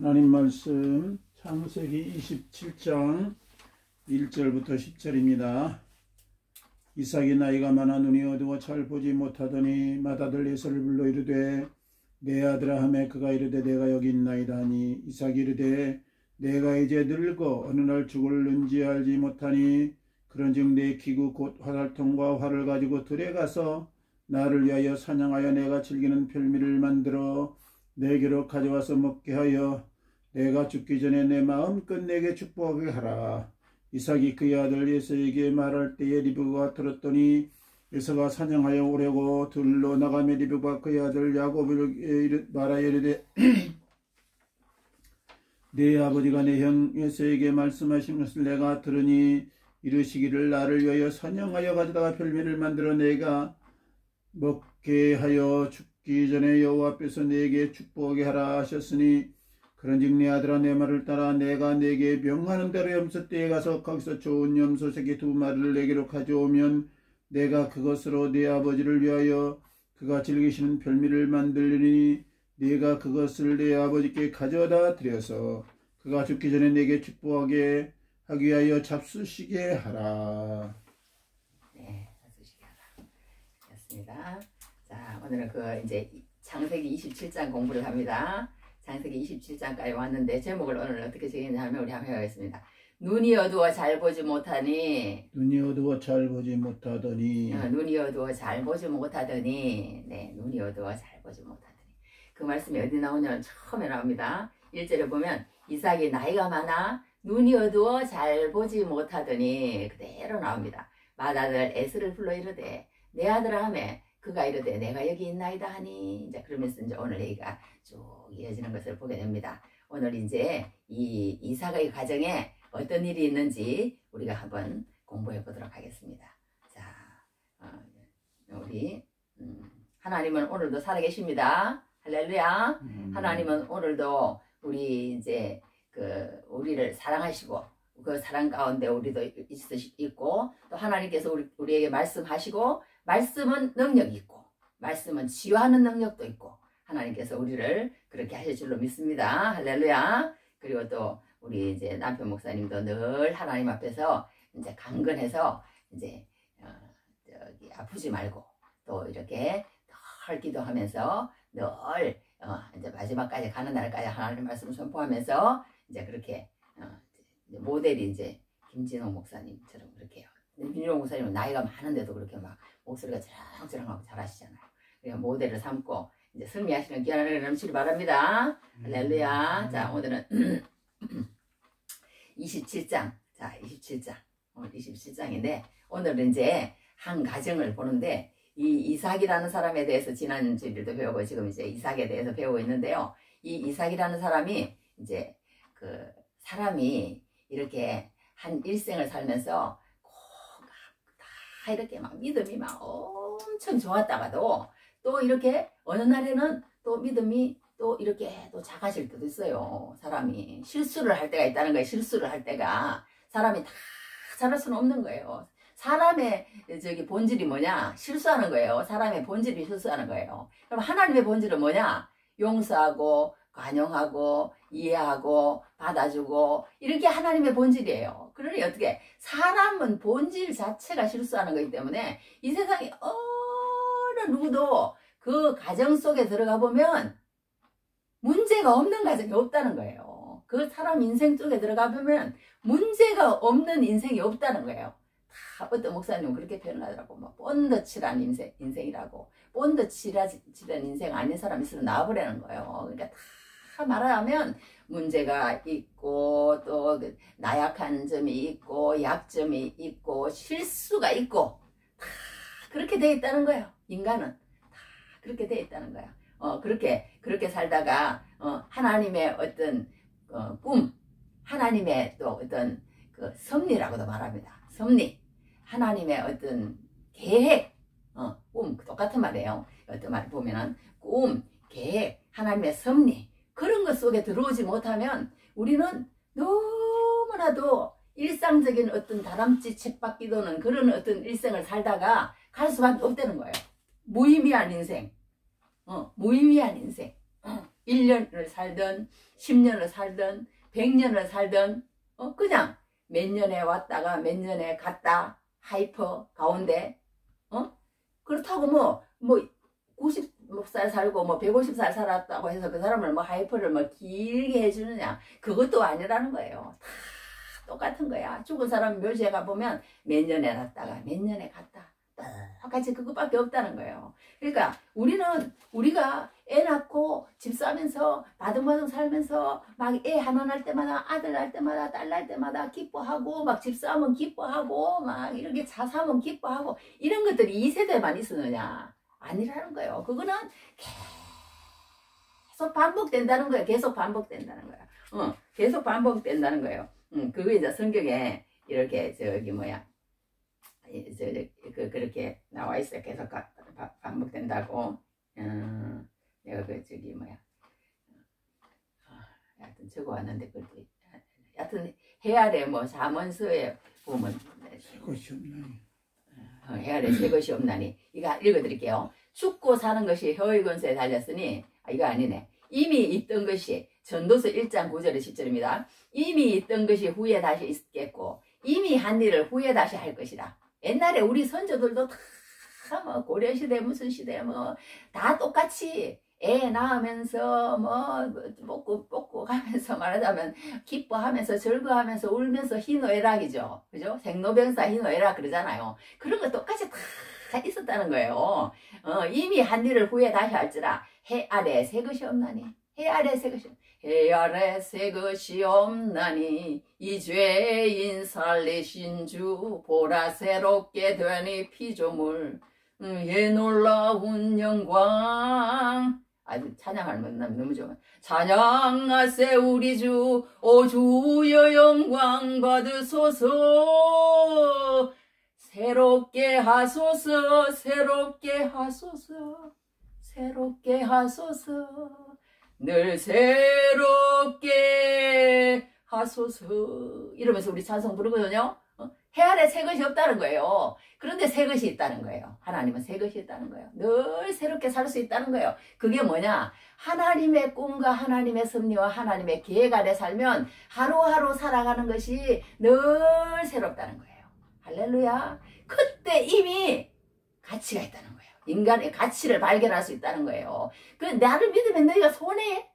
하나님 말씀 창세기 27장 1절부터 10절입니다. 이삭이 나이가 많아 눈이 어두워 잘 보지 못하더니 맏아들 에서를 불러 이르되 내 아들아 하매 그가 이르되 내가 여기 있나이다 하니 이삭이 이르되 내가 이제 늙어 어느 날 죽을는지 알지 못하니 그런즉 내 기구 곧 화살통과 활을 가지고 들에 가서 나를 위하여 사냥하여 내가 즐기는 별미를 만들어 내게로 가져와서 먹게 하여 내가 죽기 전에 내 마음껏 내게 축복하게 하라. 이삭이 그의 아들 에서에게 말할 때에 리브가 들었더니 에서가 사냥하여 오려고 들로 나가며 리브가 그의 아들 야곱에게 말하여 이르되 네 아버지가 내 형 에서에게 말씀하신 것을 내가 들으니 이르시기를 나를 위하여 사냥하여 가져다가 별미를 만들어 내가 먹게 하여 죽기 전에 여호와 앞에서 내게 축복하게 하라 하셨으니 그런즉 내 아들아 내 말을 따라 내가 내게 명하는 대로 염소떼에 가서 거기서 좋은 염소 새끼 2마리를 내게로 가져오면 내가 그것으로 내 아버지를 위하여 그가 즐기시는 별미를 만들리니 네가 그것을 내 아버지께 가져다 드려서 그가 죽기 전에 내게 축복하게 하기 위하여 잡수시게 하라. 네, 잡수시게 하라. 됐습니다. 자, 오늘은 이제 창세기 27장 공부를 합니다. 창세기 27장까지 왔는데 제목을 오늘 어떻게 정했냐면 우리 한번 해보겠습니다. 눈이 어두워 잘 보지 못하니 눈이 어두워 잘 보지 못하더니 눈이 어두워 잘 보지 못하더니 네, 눈이 어두워 잘 보지 못하더니 그 말씀이 어디 나오냐면 처음에 나옵니다. 1절에 보면 이삭이 나이가 많아 눈이 어두워 잘 보지 못하더니 그대로 나옵니다. 맏아들 에스를 불러 이르되 내 아들아 하매 그가 이르되 내가 여기 있나이다 하니 이제 그러면서 이제 오늘 얘기가 쭉 이어지는 것을 보게 됩니다. 오늘 이제 이 이삭의 가정에 어떤 일이 있는지 우리가 한번 공부해 보도록 하겠습니다. 자, 우리 하나님은 오늘도 살아계십니다. 할렐루야. 하나님은 오늘도 우리 이제 우리를 사랑하시고 그 사랑 가운데 우리도 있고 또 하나님께서 우리에게 말씀하시고 말씀은 능력이 있고 말씀은 치유하는 능력도 있고 하나님께서 우리를 그렇게 하실 줄로 믿습니다. 할렐루야. 그리고 또 우리 이제 남편 목사님도 늘 하나님 앞에서 이제 강건해서 이제 저기 아프지 말고 또 이렇게 늘 기도하면서 늘 이제 마지막까지 가는 날까지 하나님 말씀을 선포하면서 이제 그렇게 모델이 이제 김진호 목사님처럼 그렇게 해요. 김진호 목사님은 나이가 많은데도 그렇게 막 목소리가 저랑저랑하고 잘하시잖아요. 그러니까 모델을 삼고 이제 승리하시는 귀한 은혜를 넘치길 바랍니다. 할렐루야. 자, 오늘은 27장. 자, 27장. 오늘 27장인데 오늘은 이제 한 가정을 보는데 이 이삭이라는 사람에 대해서 지난 주일도 배우고 지금 이제 이삭에 대해서 배우고 있는데요. 이 이삭이라는 사람이 이제 사람이 이렇게 한 일생을 살면서 다 이렇게 막 믿음이 막 엄청 좋았다가도 또 이렇게 어느 날에는 또 믿음이 또 이렇게 또 작아질 때도 있어요. 사람이 실수를 할 때가 있다는 거예요. 실수를 할 때가 사람이 다 잘할 수는 없는 거예요. 사람의 저기 본질이 뭐냐? 실수하는 거예요. 사람의 본질이 실수하는 거예요. 그럼 하나님의 본질은 뭐냐? 용서하고 관용하고 이해하고 받아주고 이렇게 하나님의 본질이에요. 그러니 어떻게 사람은 본질 자체가 실수하는 거기 때문에 이 세상에 어느 누구도 그 가정 속에 들어가 보면 문제가 없는 가정이 없다는 거예요. 그 사람 인생 쪽에 들어가 보면 문제가 없는 인생이 없다는 거예요. 다 어떤 목사님은 그렇게 표현을 하더라고. 뭐 본드칠한 인생이라고. 본드칠한 인생 아닌 사람이 있으면 나와버리는 거예요. 그러니까 다 말하면 문제가 있고 또 나약한 점이 있고 약점이 있고 실수가 있고 다 그렇게 돼 있다는 거예요. 인간은 다 그렇게 돼 있다는 거야. 그렇게 살다가 하나님의 어떤 꿈, 하나님의 또 어떤 섭리라고도 말합니다. 섭리, 하나님의 어떤 계획, 꿈 똑같은 말이에요. 어떤 말 보면은 꿈, 계획, 하나님의 섭리 그런 것 속에 들어오지 못하면 우리는 너무나도 일상적인 어떤 다람쥐 쳇바퀴 도는 그런 어떤 일생을 살다가 갈 수밖에 없다는 거예요. 무의미한 인생. 무의미한 인생. 1년을 살든 10년을 살든 100년을 살든 그냥 몇 년에 왔다가 몇 년에 갔다 하이퍼 가운데 그렇다고 뭐 90살 살고 뭐 150살 살았다고 해서 그 사람을 뭐 하이퍼를 뭐 길게 해주느냐, 그것도 아니라는 거예요. 다 똑같은 거야. 죽은 사람 묘지에 가보면 몇 년에 났다가 몇 년에 갔다 똑같이 그것밖에 없다는 거예요. 그러니까 우리가 애 낳고 집 사면서 바둥바둥 살면서 막 애 하나 낳을 때마다, 아들 낳을 때마다, 딸 낳을 때마다 기뻐하고, 막 집 사면 기뻐하고, 막 이렇게 차 사면 기뻐하고, 이런 것들이 이 세대만 있었느냐? 아니라는 거예요. 그거는 계속 반복된다는 거예요. 계속 반복된다는 거예요. 계속 반복된다는 거예요. 그거 이제 성경에 이렇게 그렇게 나와 있어요. 계속 반복된다고. 내가 하여튼 적어 왔는데, 그것도 하여튼 해 아래 뭐 자문서에 보면 새 것이 없나니. 해 아래 새 것이 없나니. 이거 읽어드릴게요. 죽고 사는 것이 혀의 권세에 달렸으니, 이거 아니네. 이미 있던 것이, 전도서 1장 9절에 10절입니다. 이미 있던 것이 후에 다시 있겠고, 이미 한 일을 후에 다시 할 것이라. 옛날에 우리 선조들도 다 뭐 고려시대 무슨 시대 뭐 다 똑같이 애 낳으면서 뭐 먹고 가면서 말하자면 기뻐하면서 즐거워하면서 울면서 희노애락이죠. 그죠? 생로병사 희노애락 그러잖아요. 그런 거 똑같이 다 있었다는 거예요. 이미 한 일을 후에 다시 할지라. 해 아래 새 것이 없나니. 해 아래 새 것이 해 아래 새 것이 없나니 이 죄인 살리신 주 보라 새롭게 되니 피조물 예 놀라운 영광. 아주 찬양하면 너무 좋아요. 찬양하세 우리 주, 오 주여 영광 받으소서. 새롭게 하소서, 새롭게 하소서, 새롭게 하소서, 늘 새롭게 하소서. 이러면서 우리 찬송 부르거든요. 해 아래 새 것이 없다는 거예요. 그런데 새 것이 있다는 거예요. 하나님은 새 것이 있다는 거예요. 늘 새롭게 살 수 있다는 거예요. 그게 뭐냐? 하나님의 꿈과 하나님의 섭리와 하나님의 계획 아래 살면 하루하루 살아가는 것이 늘 새롭다는 거예요. 할렐루야. 그때 이미 가치가 있다는 거예요. 인간의 가치를 발견할 수 있다는 거예요. 그 나를 믿으면 너희가 손해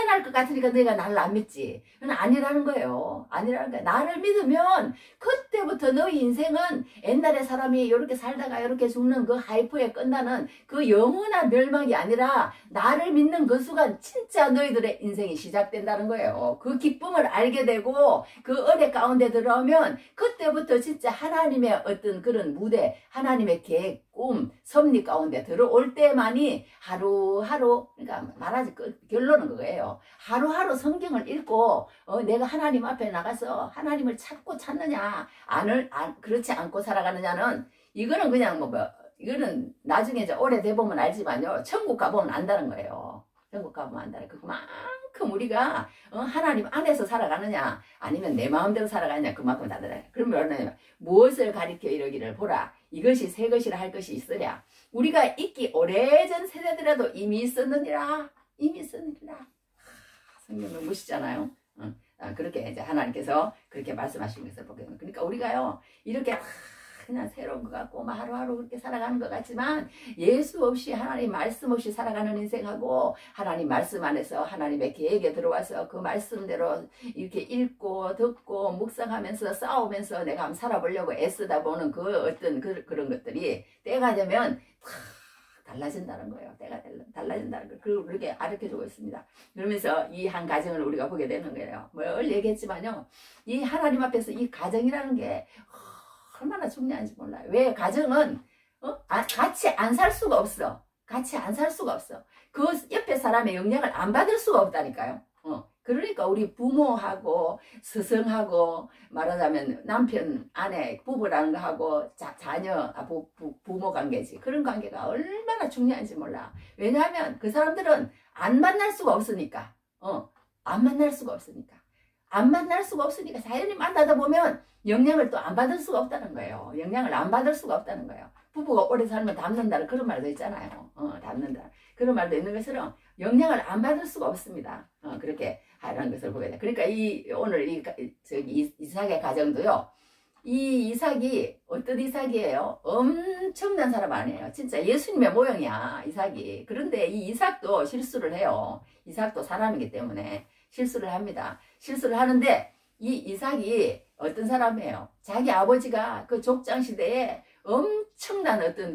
날 것 같으니까 너희가 나를 안 믿지. 그건 아니라는 거예요. 아니라는 거예요. 나를 믿으면 그때부터 너희 인생은 옛날에 사람이 이렇게 살다가 이렇게 죽는 그 하이프에 끝나는 그 영원한 멸망이 아니라 나를 믿는 그 순간 진짜 너희들의 인생이 시작된다는 거예요. 그 기쁨을 알게 되고 그 은혜 가운데 들어오면 그때부터 진짜 하나님의 어떤 그런 무대, 하나님의 계획, 꿈, 섭리 가운데 들어올 때만이 하루하루, 그러니까 말하지 결론은 그거예요. 하루하루 성경을 읽고 내가 하나님 앞에 나가서 하나님을 찾느냐, 그렇지 않고 살아가느냐는 이거는 그냥 이거는 나중에 이제 오래돼 보면 알지만요. 천국 가보면 안다는 거예요. 천국 가보면 안다는 거예요. 그만큼 우리가 하나님 안에서 살아가느냐 아니면 내 마음대로 살아가느냐 그만큼 다르다. 그러면 무엇을 가리켜 이러기를 보라. 이것이 새 것이라 할 것이 있으랴. 우리가 있기 오래전 세대들에도 이미 있었느니라. 이미 있었느니라. 성경 너무 멋있잖아요. 그렇게 이제 하나님께서 그렇게 말씀하신 것을 보게 됩니다. 그러니까 우리가요 이렇게 그냥 새로운 것 같고 하루하루 그렇게 살아가는 것 같지만 예수 없이 하나님 말씀 없이 살아가는 인생하고 하나님 말씀 안에서 하나님의 계획에 들어와서 그 말씀대로 이렇게 읽고 듣고 묵상하면서 싸우면서 내가 한번 살아보려고 애쓰다 보는 그 어떤 그런 것들이 때가 되면 달라진다는 거예요. 때가 달라진다는 걸 그렇게 가르쳐주고 있습니다. 그러면서 이 한 가정을 우리가 보게 되는 거예요. 뭘 얘기했지만요. 이 하나님 앞에서 이 가정이라는 게 얼마나 중요한지 몰라요. 왜? 가정은 같이 안 살 수가 없어. 같이 안 살 수가 없어. 그 옆에 사람의 영향을 안 받을 수가 없다니까요. 그러니까 우리 부모하고 스승하고 말하자면 남편 아내 부부라는 거하고 자녀 부모 관계지. 그런 관계가 얼마나 중요한지 몰라. 왜냐하면 그 사람들은 안 만날 수가 없으니까. 안 만날 수가 없으니까. 안 만날 수가 없으니까 자연히 만나다 보면 영향을 또 안 받을 수가 없다는 거예요. 영향을 안 받을 수가 없다는 거예요. 부부가 오래 살면 닮는다는 그런 말도 있잖아요. 닮는다. 그런 말도 있는 것처럼 영향을 안 받을 수가 없습니다. 그렇게 하라는 것을 보게 돼. 그러니까 오늘 이삭의 가정도요. 이 이삭이 어떤 이삭이에요? 엄청난 사람 아니에요. 진짜 예수님의 모형이야, 이삭이. 그런데 이 이삭도 실수를 해요. 이삭도 사람이기 때문에 실수를 합니다. 실수를 하는데 이 이삭이 어떤 사람이에요? 자기 아버지가 그 족장 시대에 엄청난 어떤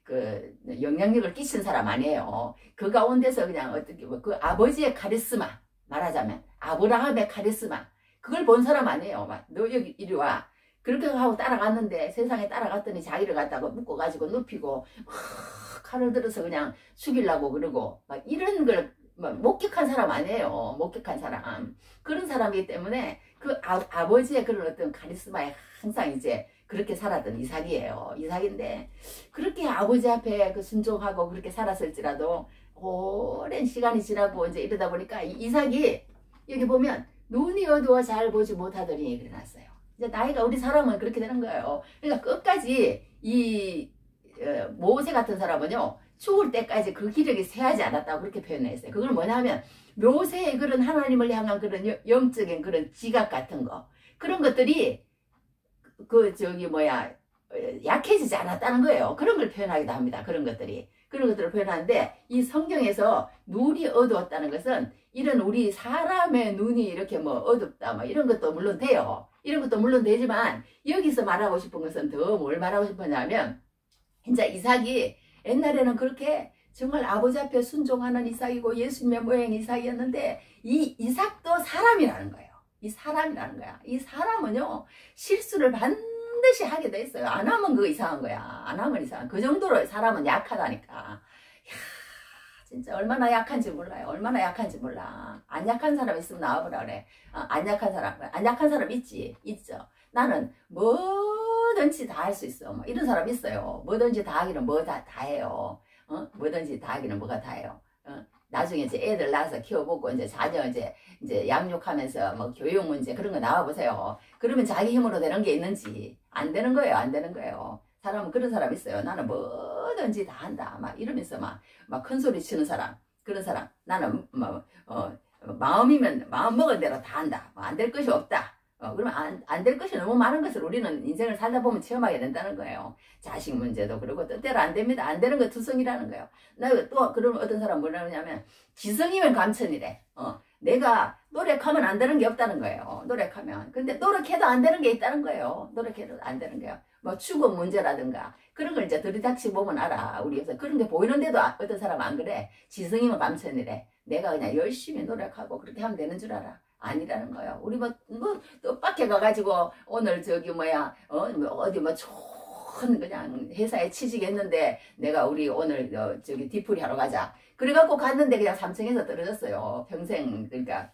그 영향력을 끼친 사람 아니에요. 그 가운데서 그냥 어떻게 그 아버지의 카리스마, 말하자면 아브라함의 카리스마, 그걸 본 사람 아니에요. 막 너 여기 이리 와. 그렇게 하고 따라갔는데 세상에 따라갔더니 자기를 갖다가 묶어가지고 눕히고 칼을 들어서 그냥 죽이려고 그러고 막 이런 걸 목격한 사람 아니에요. 목격한 사람. 그런 사람이기 때문에 그 아버지의 그런 어떤 카리스마에 항상 이제 그렇게 살았던 이삭이에요. 이삭인데 그렇게 아버지 앞에 그 순종하고 그렇게 살았을지라도 오랜 시간이 지나고 이제 이러다 보니까 이삭이 여기 보면 눈이 어두워 잘 보지 못하더니 그래놨어요. 이제 나이가 우리 사람은 그렇게 되는 거예요. 그러니까 끝까지 이 모세 같은 사람은요. 죽을 때까지 그 기력이 쇠하지 않았다고 그렇게 표현했어요. 그걸 뭐냐면 묘세의 그런 하나님을 향한 그런 영적인 그런 지각 같은 거 그런 것들이 약해지지 않았다는 거예요. 그런 걸 표현하기도 합니다. 그런 것들을 표현하는데 이 성경에서 눈이 어두웠다는 것은 이런 우리 사람의 눈이 이렇게 뭐 어둡다 뭐 이런 것도 물론 돼요. 이런 것도 물론 되지만 여기서 말하고 싶은 것은 더 뭘 말하고 싶었냐면 진짜 이삭이 옛날에는 그렇게 정말 아버지 앞에 순종하는 이삭이고 예수님의 모양 이삭이었는데 이 이삭도 사람이라는 거예요. 이 사람이라는 거야. 이 사람은요 실수를 반드시 하게 돼 있어요. 안 하면 그거 이상한 거야. 안 하면 이상한. 그 정도로 사람은 약하다니까. 야, 진짜 얼마나 약한지 몰라요. 얼마나 약한지 몰라. 안 약한 사람 있으면 나와보라 그래. 안 약한 사람 있지. 있죠. 나는 뭐든지 다 할 수 있어. 뭐 이런 사람 있어요. 뭐든지 다 하기는 뭐 다 해요. 뭐든지 다 하기는 뭐가 다 해요. 나중에 이제 애들 낳아서 키워보고 이제 자녀 이제 양육하면서 뭐 교육 문제 그런 거 나와보세요. 그러면 자기 힘으로 되는 게 있는지 안 되는 거예요. 안 되는 거예요. 사람은 그런 사람 있어요. 나는 뭐든지 다 한다. 막 이러면서 막 큰 소리 치는 사람. 그런 사람. 나는 마음이면 마음 먹은 대로 다 한다. 안 될 것이 없다. 그러면 안 될 것이 너무 많은 것을 우리는 인생을 살다 보면 체험하게 된다는 거예요. 자식 문제도 그렇고 뜻대로 안 됩니다. 안 되는 거 투성이라는 거예요. 나 또 그런 어떤 사람 뭐라 그러냐면 지성이면 감천이래. 내가 노력하면 안 되는 게 없다는 거예요. 노력하면. 근데 노력해도 안 되는 게 있다는 거예요. 노력해도 안 되는 거예요. 뭐 죽음 문제라든가 그런 걸 이제 들이닥치 보면 알아. 우리에서 그런 게 보이는데도 어떤 사람은 안 그래. 지성이면 감천이래. 내가 그냥 열심히 노력하고 그렇게 하면 되는 줄 알아. 아니라는 거예요. 우리 뜻밖에 가가지고 오늘 어디 좋은 그냥 회사에 취직했는데 내가 우리 오늘 뒤풀이 하러 가자. 그래갖고 갔는데 그냥 3층에서 떨어졌어요. 평생 그러니까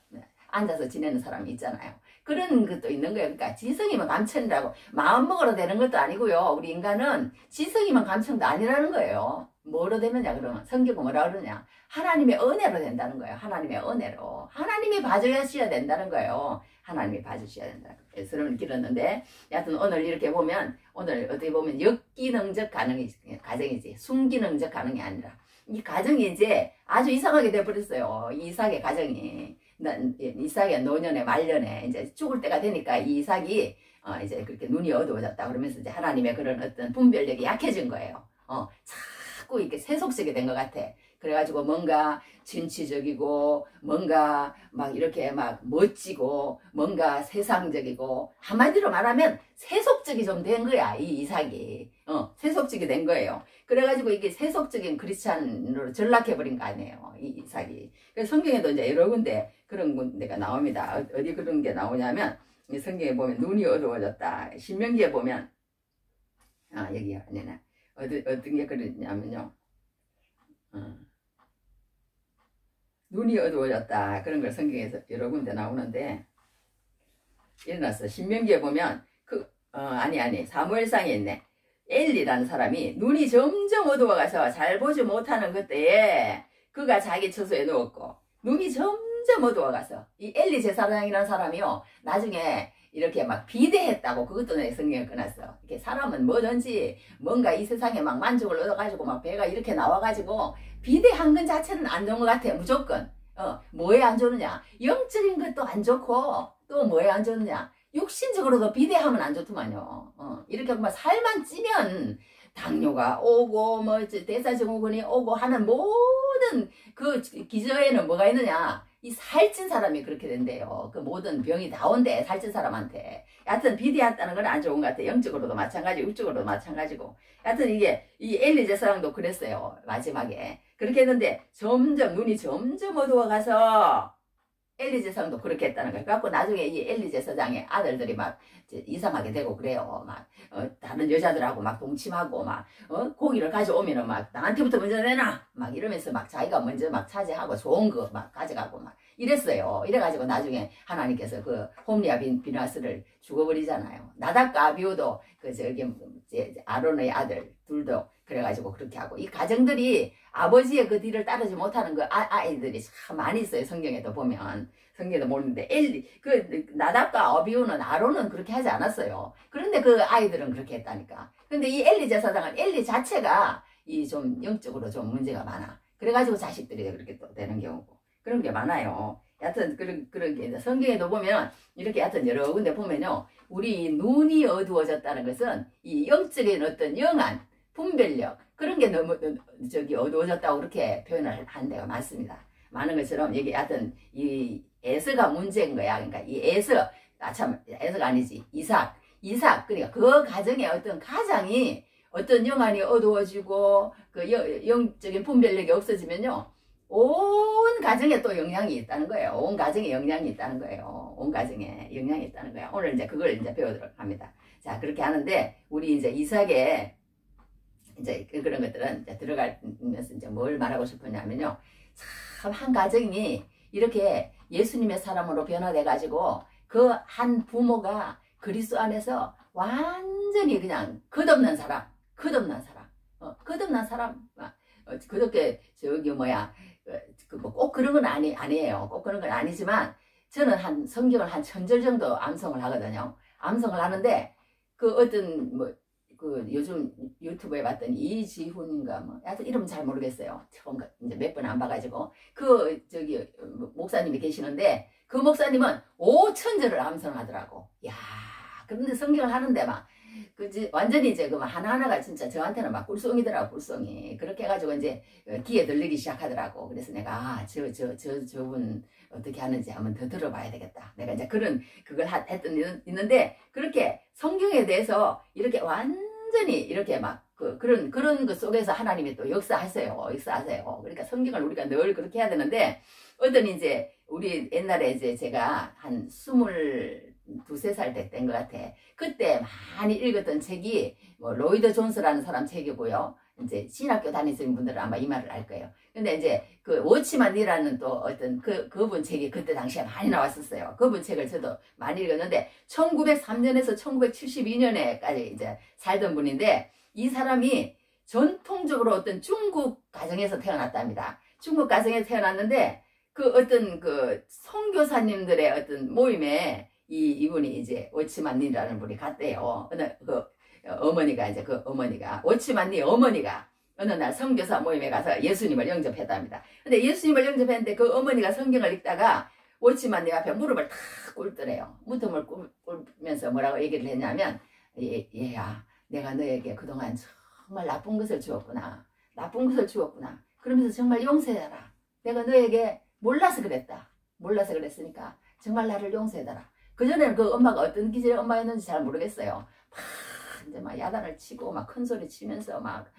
앉아서 지내는 사람이 있잖아요. 그런 것도 있는 거예요. 그러니까 지성이면 감천이라고 마음먹으로 되는 것도 아니고요. 우리 인간은 지성이면 감천도 아니라는 거예요. 뭐로 되느냐 그러면 성경은 뭐라 그러냐. 하나님의 은혜로 된다는 거예요. 하나님의 은혜로. 하나님이 봐주셔야 된다는 거예요. 하나님이 봐주셔야 된다. 그래서 길었는데 여하튼 오늘 이렇게 보면 오늘 어떻게 보면 역기능적 가정이지 순기능적 가능이 아니라 이 가정이 이제 아주 이상하게 돼버렸어요. 이삭의 가정이. 이삭의 노년에 말년에 이제 죽을 때가 되니까 이 이삭이 이제 그렇게 눈이 어두워졌다 그러면서 이제 하나님의 그런 어떤 분별력이 약해진 거예요. 자꾸 이렇게 세속적이 된 것 같아. 그래가지고 뭔가 진취적이고 뭔가 막 이렇게 막 멋지고 뭔가 세상적이고 한마디로 말하면 세속적이 좀 된 거야. 이 이삭이 세속적이 된 거예요. 그래가지고 이게 세속적인 크리스찬으로 전락해버린 거 아니에요. 이 이삭이. 그래서 성경에도 이제 여러 군데 그런 군데가 나옵니다. 어디 그런 게 나오냐면 성경에 보면 눈이 어두워졌다. 신명기에 보면 여기요. 아니네. 어떤 게 그러냐면요. 눈이 어두워졌다. 그런 걸 성경에서 여러 군데 나오는데 일어났어. 신명기에 보면 사무엘상에 있네. 엘리라는 사람이 눈이 점점 어두워가서 잘 보지 못하는 그때에 그가 자기 처소에 누웠고 눈이 점점 어두워가서 이 엘리 제사장이라는 사람이요. 나중에 이렇게 막 비대했다고 그것도 내 성경에 끊었어. 이렇게 사람은 뭐든지 뭔가 이 세상에 막 만족을 얻어가지고 막 배가 이렇게 나와가지고 비대한 건 자체는 안 좋은 것 같아. 무조건. 뭐에 안 좋느냐? 영적인 것도 안 좋고 또 뭐에 안 좋느냐? 육신적으로도 비대하면 안 좋더만요. 이렇게 막 살만 찌면 당뇨가 오고 뭐 대사증후군이 오고 하는 모든 그 기저에는 뭐가 있느냐? 이 살찐 사람이 그렇게 된대요. 그 모든 병이 다 온대, 살찐 사람한테. 여하튼 비대했다는 건 안 좋은 것 같아. 영적으로도 마찬가지고 육적으로도 마찬가지고. 여하튼 이게 이 엘리 제사장도 그랬어요. 마지막에 그렇게 했는데 점점 눈이 점점 어두워가서 엘리 제사장도 그렇게 했다는 거예요. 그래갖고 나중에 이 엘리 제사장의 아들들이 막 이상하게 되고 그래요. 막 다른 여자들하고 막 동침하고 막 고기를 가져오면은 막 나한테부터 먼저 내놔 막 이러면서 막 자기가 먼저 막 차지하고 좋은 거 막 가져가고 막 이랬어요. 이래가지고 나중에 하나님께서 그 홈리와 비나스를 죽어버리잖아요. 나답과 아비후도 그 아론의 아들 둘도 그래가지고 그렇게 하고 이 가정들이 아버지의 그 뒤를 따르지 못하는 그 아이들이 참 많이 있어요. 성경에도 보면. 성경에도 모르는데 그 나답과 아비후는 아론은 그렇게 하지 않았어요. 그런데 그 아이들은 그렇게 했다니까. 근데 이 엘리 제사장은 엘리 자체가 이 좀 영적으로 좀 문제가 많아. 그래가지고 자식들이 그렇게 또 되는 경우고 그런 게 많아요. 여하튼 그런 게 성경에도 보면 이렇게 여하튼 여러 군데 보면요. 우리 눈이 어두워졌다는 것은 이 영적인 어떤 영안 분별력 그런 게 너무 어두워졌다고 그렇게 표현을 한 데가 많습니다. 많은 것처럼 여기 하여튼 이 에서가 문제인 거야. 그러니까 이 에서가 아니지 이삭 그러니까 그 가정의 어떤 가장이 어떤 영안이 어두워지고 그 영적인 분별력이 없어지면요 온 가정에 또 영향이 있다는 거예요. 온 가정에 영향이 있다는 거예요. 온 가정에 영향이 있다는 거예요. 오늘 이제 그걸 이제 배우도록 합니다. 자 그렇게 하는데 우리 이제 이삭의 이제 그런 것들은 이제 들어가면서 이제 뭘 말하고 싶으냐면요. 참 한 가정이 이렇게 예수님의 사람으로 변화돼 가지고 그 한 부모가 그리스도 안에서 완전히 그냥 끝없는 사람. 그렇게 꼭 그런 건 아니에요. 꼭 그런 건 아니지만 저는 성경을 한 1000절 정도 암송을 하거든요. 암송을 하는데 그 어떤 요즘 유튜브에 봤더니 이지훈인가 하여튼 이름 잘 모르겠어요. 처음 이제 몇 번 안 봐가지고 목사님이 계시는데 그 목사님은 5000절을 암송하더라고. 야 그런데 성경을 하는데 막 완전히 이제 하나하나가 진짜 저한테는 막 꿀송이더라고. 꿀송이 그렇게 해가지고 이제 귀에 들리기 시작하더라고. 그래서 내가 저분 어떻게 하는지 한번 더 들어봐야 되겠다. 내가 이제 그걸 했던 있는데 그렇게 성경에 대해서 이렇게 완전히 이렇게 막 그런 것 속에서 하나님이 또 역사하세요. 그러니까 성경을 우리가 늘 그렇게 해야 되는데 어떤 이제 우리 옛날에 이제 제가 한 22살 때 된 것 같아. 그때 많이 읽었던 책이 로이드 존스라는 사람 책이고요. 이제 신학교 다니시는 분들은 아마 이 말을 알 거예요. 근데 이제 그 워치만 니라는 또 어떤 그분 책이 그때 당시에 많이 나왔었어요. 그분 책을 저도 많이 읽었는데 1903년에서 1972년에까지 이제 살던 분인데 이 사람이 전통적으로 어떤 중국 가정에서 태어났답니다. 중국 가정에서 태어났는데 그 어떤 선교사님들의 어떤 모임에 이분이 이제 워치만니라는 분이 갔대요. 어머니가 워치만니 어머니가 어느 날 선교사 모임에 가서 예수님을 영접했답니다. 근데 예수님을 영접했는데 그 어머니가 성경을 읽다가 워치만니 앞에 무릎을 탁 꿇더래요. 무릎을 꿇으면서 뭐라고 얘기를 했냐면 얘야 내가 너에게 그동안 정말 나쁜 것을 주었구나. 그러면서 정말 용서해라. 내가 너에게 몰라서 그랬으니까 정말 나를 용서해달라. 그전에는 그 엄마가 어떤 기질의 엄마였는지 잘 모르겠어요. 이제 막 야단을 치고 막 큰 소리 치면서 막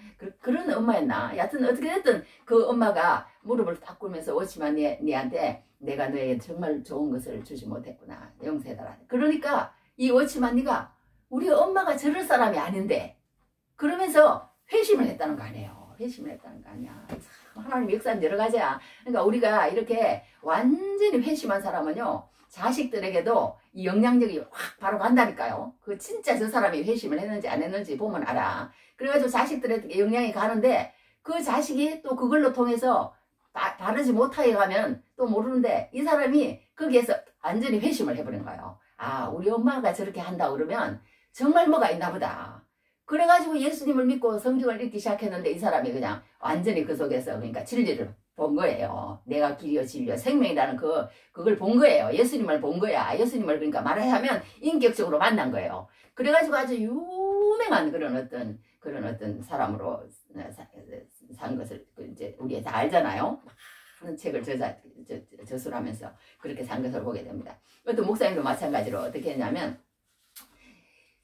그런 엄마였나. 여하튼 어떻게 됐든 그 엄마가 무릎을 딱 꿇으면서 오지만 니한테 내가 너에게 정말 좋은 것을 주지 못했구나. 용서해달라. 그러니까 이 오치만 니가 우리 엄마가 저럴 사람이 아닌데 그러면서 회심을 했다는 거 아니에요. 하나님 역사는 여러 가지야. 그러니까 우리가 이렇게 완전히 회심한 사람은요. 자식들에게도 이 영향력이 확 바로 간다니까요. 그 진짜 저 사람이 회심을 했는지 안 했는지 보면 알아. 그래가지고 자식들에게 영향이 가는데 그 자식이 또 그걸로 통해서 바르지 못하게 가면 또 모르는데 이 사람이 거기에서 완전히 회심을 해버린 거예요. 아, 우리 엄마가 저렇게 한다 그러면 정말 뭐가 있나 보다. 그래가지고 예수님을 믿고 성경을 읽기 시작했는데 이 사람이 그냥 완전히 그 속에서 그러니까 진리를 본 거예요. 내가 길이요 진리요 생명이라는 그걸 본 거예요. 예수님을 본 거야. 예수님을 그러니까 말하자면 인격적으로 만난 거예요. 그래가지고 아주 유명한 그런 어떤 사람으로 산 것을 이제 우리가 다 알잖아요. 많은 책을 저술하면서 그렇게 산 것을 보게 됩니다. 어떤 목사님도 마찬가지로 어떻게 했냐면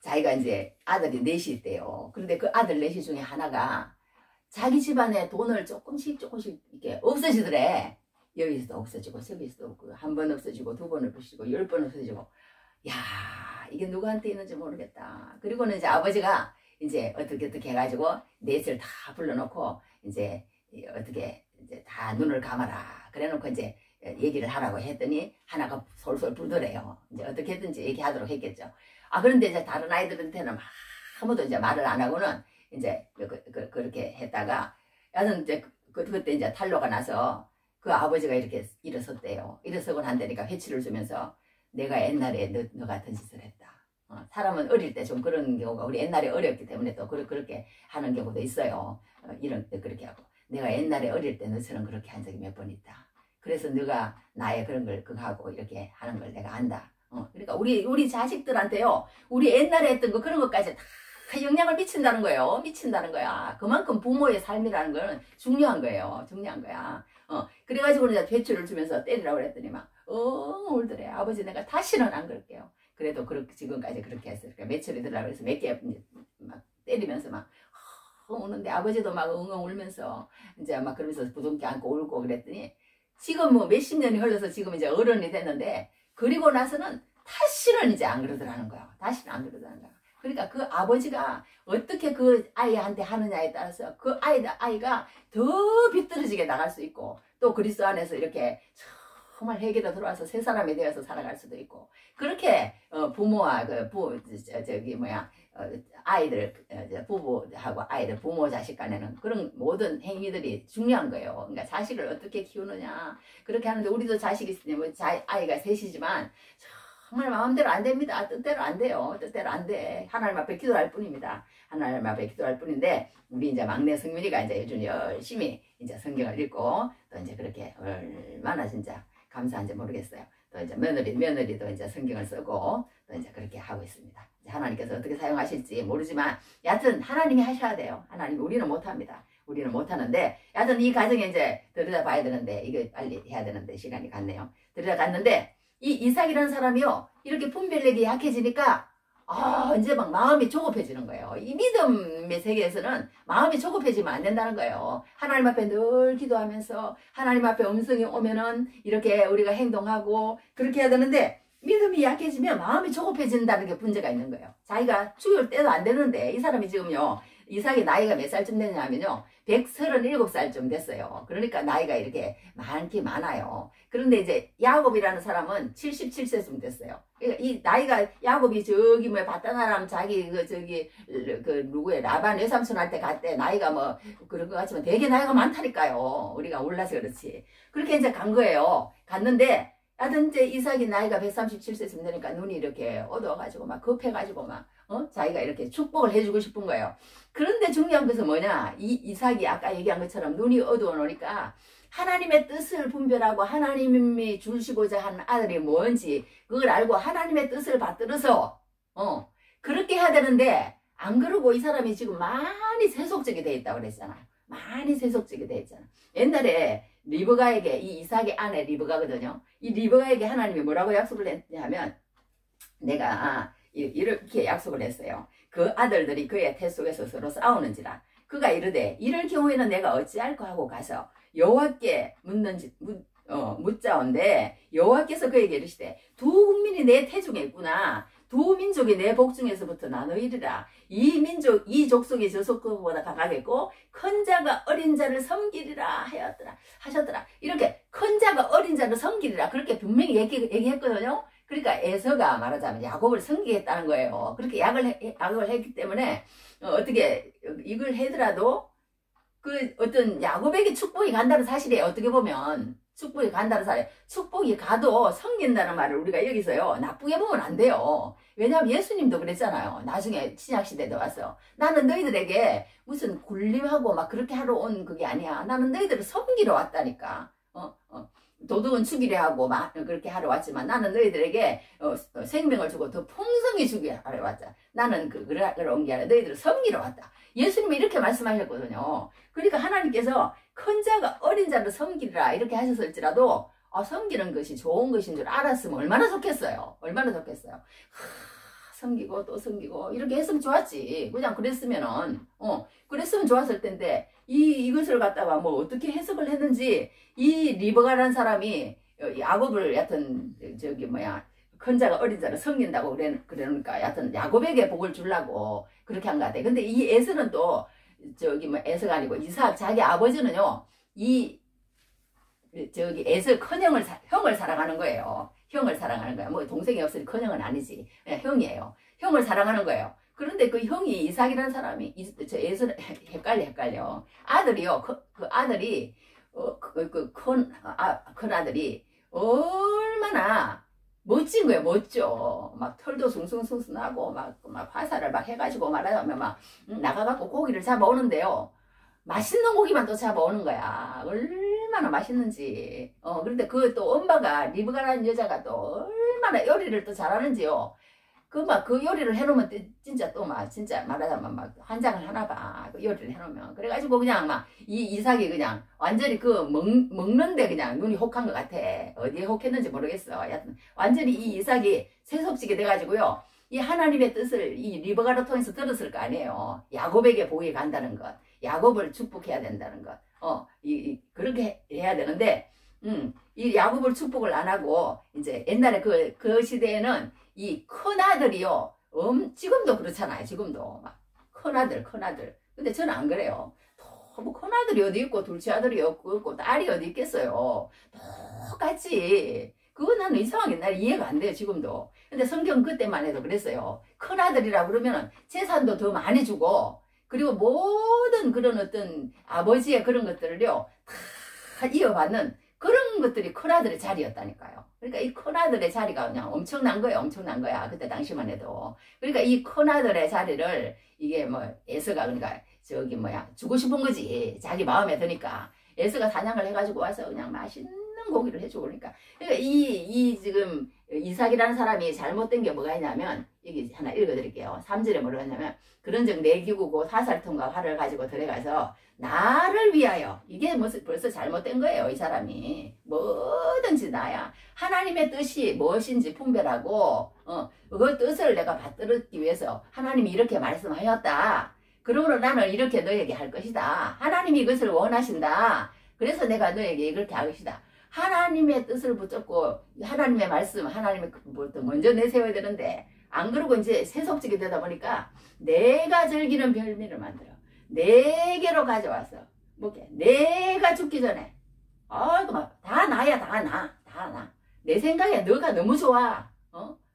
자기가 이제 아들이 넷이 있대요. 그런데 그 아들 넷이 중에 하나가 자기 집안에 돈을 조금씩 이렇게 없어지더래. 여기서도 없어지고 저기서도 없고 한 번 없어지고 두 번 없어지고 10번 없어지고 야 이게 누구한테 있는지 모르겠다. 그리고는 이제 아버지가 이제 어떻게 해가지고 넷을 다 불러놓고 이제 어떻게 이제 다 눈을 감아라. 그래놓고 이제 얘기를 하라고 했더니 하나가 솔솔 불더래요. 이제 어떻게든지 얘기하도록 했겠죠. 아 그런데 이제 다른 아이들한테는 아무도 이제 말을 안 하고는 이제 그렇게 했다가 여튼 이제 그때 이제 탄로가 나서 그 아버지가 이렇게 일어섰대요. 일어서고 난다니까 회치를 주면서 내가 옛날에 너 같은 짓을 했다. 사람은 어릴 때 좀 그런 경우가 우리 옛날에 어렸기 때문에 또 그렇게 하는 경우도 있어요. 이런 때 그렇게 하고 내가 옛날에 어릴 때 너처럼 그렇게 한 적이 몇 번 있다. 그래서 너가 나의 그런 걸 그거 하고 이렇게 하는 걸 내가 안다. 그러니까 우리 자식들한테요. 우리 옛날에 했던 거 그런 것까지 다 영향을 미친다는 거예요. 미친다는 거야. 그만큼 부모의 삶이라는 거는 중요한 거예요. 중요한 거야. 그래가지고 이제 배추를 주면서 때리라고 그랬더니 막 울더래. 아버지 내가 다시는 안 그럴게요. 그래도 지금까지 그렇게 했어요. 그러니까 매출이 들으라고 해서 몇 개 막 때리면서 막 우는데 아버지도 막 엉엉 울면서 이제 막 그러면서 부둥켜 안고 울고 그랬더니 지금 뭐 몇십 년이 흘러서 지금 이제 어른이 됐는데 그리고 나서는 다시는 이제 안 그러더라는 거야. 다시는 안 그러더라는 거야. 그러니까 그 아버지가 어떻게 그 아이한테 하느냐에 따라서 그 아이가 더 비뚤어지게 나갈 수 있고 또 그리스도 안에서 이렇게 정말 회개로 들어와서 새 사람이 되어서 살아갈 수도 있고 그렇게 부모와 아이들 부부하고 아이들 부모 자식 간에는 그런 모든 행위들이 중요한 거예요. 그러니까 자식을 어떻게 키우느냐 그렇게 하는데 우리도 자식이 있으면 아이가 셋이지만 정말 마음대로 안 됩니다. 뜻대로 안 돼요. 뜻대로 안 돼. 하나님 앞에 기도할 뿐입니다. 하나님 앞에 기도할 뿐인데 우리 이제 막내 성민이가 이제 요즘 열심히 이제 성경을 읽고 또 이제 그렇게 얼마나 진짜 감사한지 모르겠어요. 또 이제 며느리도 이제 성경을 쓰고 또 이제 그렇게 하고 있습니다. 이제 하나님께서 어떻게 사용하실지 모르지만 여하튼 하나님이 하셔야 돼요. 하나님 우리는 못합니다. 우리는 못하는데 여하튼 이 가정에 이제 들여다봐야 되는데 이거 빨리 해야 되는데 시간이 갔네요. 들여다갔는데 이 이삭이라는 사람이요 이렇게 분별력이 약해지니까 이제 막 마음이 조급해지는 거예요. 이 믿음의 세계에서는 마음이 조급해지면 안 된다는 거예요. 하나님 앞에 늘 기도하면서 하나님 앞에 음성이 오면은 이렇게 우리가 행동하고 그렇게 해야 되는데 믿음이 약해지면 마음이 조급해진다는 게 문제가 있는 거예요. 자기가 죽을 때도 안 되는데 이 사람이 지금요 이삭이 나이가 몇 살쯤 되냐면요 137살쯤 됐어요. 그러니까 나이가 이렇게 많아요. 그런데 이제 야곱이라는 사람은 77세쯤 됐어요. 그러니까 이 나이가 야곱이 저기 뭐 바다나람 자기 누구의 라반 외삼촌한테 갔대 나이가 뭐 그런 것 같지만 되게 나이가 많다니까요. 우리가 몰라서 그렇지. 그렇게 이제 간 거예요. 갔는데 하여튼 이제 이삭이 나이가 137세쯤 되니까 눈이 이렇게 어두워가지고 막 급해가지고 막 자기가 이렇게 축복을 해주고 싶은 거예요. 그런데 중요한 것은 뭐냐 이삭이 아까 얘기한 것처럼 눈이 어두워 놓으니까 하나님의 뜻을 분별하고 하나님이 주시고자 하는 아들이 뭔지 그걸 알고 하나님의 뜻을 받들어서 그렇게 해야 되는데 안 그러고 이 사람이 지금 많이 세속적이 돼 있다고 그랬잖아요. 많이 세속적이 돼 있잖아. 옛날에 리브가에게 이 이삭의 아내 리브가거든요. 이 리브가에게 하나님이 뭐라고 약속을 했냐면 내가 이렇게 약속을 했어요. 그 아들들이 그의 태 속에서 서로 싸우는지라 그가 이르되 이럴 경우에는 내가 어찌할까 하고 가서 여호와께 묻자온데 여호와께서 그에게 이르시되 두 국민이 내 태중에 있구나. 두 민족이 내 복중에서부터 나누이리라. 이 족속이 저 족속보다 강하겠고 큰 자가 어린 자를 섬기리라 하셨더라. 이렇게 큰 자가 어린 자를 섬기리라 그렇게 분명히 얘기했거든요. 그러니까 에서가 말하자면 야곱을 섬기겠다는 거예요. 그렇게 약을 했기 때문에 어떻게 이걸 해더라도 그 어떤 야곱에게 축복이 간다는 사실이에요. 어떻게 보면 축복이 간다는 사람, 축복이 가도 섬긴다는 말을 우리가 여기서요, 나쁘게 보면 안 돼요. 왜냐하면 예수님도 그랬잖아요. 나중에 신약시대도 와서. 나는 너희들에게 무슨 군림하고 막 그렇게 하러 온 그게 아니야. 나는 너희들을 섬기러 왔다니까. 도둑은 죽이려 하고 막 그렇게 하러 왔지만 나는 너희들에게 생명을 주고 더 풍성히 주게 하러 왔다. 나는 그러러 온 게 아니라 너희들을 섬기러 왔다. 예수님이 이렇게 말씀하셨거든요. 그러니까 하나님께서 큰 자가 어린 자를 섬기라 이렇게 하셨을지라도 섬기는 것이 좋은 것인 줄 알았으면 얼마나 좋겠어요. 얼마나 좋겠어요. 섬기고 또 섬기고 이렇게 했으면 좋았지. 그냥 그랬으면은 그랬으면 좋았을 텐데 이것을 갖다가 뭐 어떻게 해석을 했는지 이 리브가라는 사람이 야곱을 여하튼 큰 자가 어린 자를 섬긴다고 그러니까 여하튼 야곱에게 복을 주려고 그렇게 한 것 같아. 근데 이 에서는 또 에서가 아니고 이삭 자기 아버지는요 에서 형을 사랑하는 거예요. 형을 사랑하는 거야. 뭐 동생이 없으니 큰형은 아니지. 그냥 형이에요. 형을 사랑하는 거예요. 그런데 그 형이 이삭이라는 사람이 에서 헷갈려. 아들이요. 그 아들이 큰 아들이 얼마나 멋진 거예요. 멋져. 막 털도 숭숭숭숭하고 막 화살을 막 해가지고 말하자면 막 나가갖고 고기를 잡아오는데요. 맛있는 고기만 또 잡아오는 거야. 얼마나 맛있는지. 그런데 그 또 엄마가 리브가라는 여자가 또 얼마나 요리를 또 잘하는지요. 그 요리를 해놓으면 진짜 진짜 말하자면 막 환장을 하나 봐. 그 요리를 해놓으면. 그래가지고 그냥 이삭이 그냥 완전히 먹는데 그냥 눈이 혹한 것 같아. 어디에 혹했는지 모르겠어. 하여튼 완전히 이 이삭이 세속지게 돼가지고요. 이 하나님의 뜻을 이 리브가를 통해서 들었을 거 아니에요. 야곱에게 복이 간다는 것. 야곱을 축복해야 된다는 것. 그렇게 해야 되는데, 이 야곱을 축복을 안 하고, 이제 옛날에 그 시대에는 이 큰아들이요. 지금도 그렇잖아요. 지금도. 막, 큰아들. 근데 저는 안 그래요. 뭐 큰아들이 어디 있고, 둘째 아들이 없고, 딸이 어디 있겠어요. 똑같이. 그건 나는 이상하게 날 이해가 안 돼요. 지금도. 근데 성경 그때만 해도 그랬어요. 큰아들이라 그러면은 재산도 더 많이 주고, 그리고 모든 그런 어떤 아버지의 그런 것들을요, 다 이어받는 그런 것들이 큰아들의 자리였다니까요. 그러니까 이 큰아들의 자리가 그냥 엄청난 거야. 그때 당시만 해도. 그러니까 이 큰아들의 자리를 이게 에서가 그러니까 주고 싶은 거지. 자기 마음에 드니까. 에서가 사냥을 해가지고 와서 그냥 맛있는 고기를 해주고 그러니까. 그러니까 지금 이삭이라는 사람이 잘못된 게 뭐가 있냐면, 여기 하나 읽어드릴게요. 3절에 뭐라고 했냐면, 그런즉 내 기구고 사살통과 활을 가지고 들어가서 나를 위하여, 이게 벌써 잘못된 거예요. 이 사람이 뭐든지 나야 하나님의 뜻이 무엇인지 분별하고 그 뜻을 내가 받들기 위해서 하나님이 이렇게 말씀하였다. 그러므로 나는 이렇게 너에게 할 것이다. 하나님이 이것을 원하신다. 그래서 내가 너에게 이렇게 할 것이다. 하나님의 뜻을 붙잡고 하나님의 말씀, 하나님의 먼저 내세워야 되는데, 안 그러고 이제 세속적이 되다 보니까 내가 즐기는 별미를 만들어. 내게로 가져와서 먹게. 내가 죽기 전에 다 나야. 다 나. 내 생각에 너가 너무 좋아.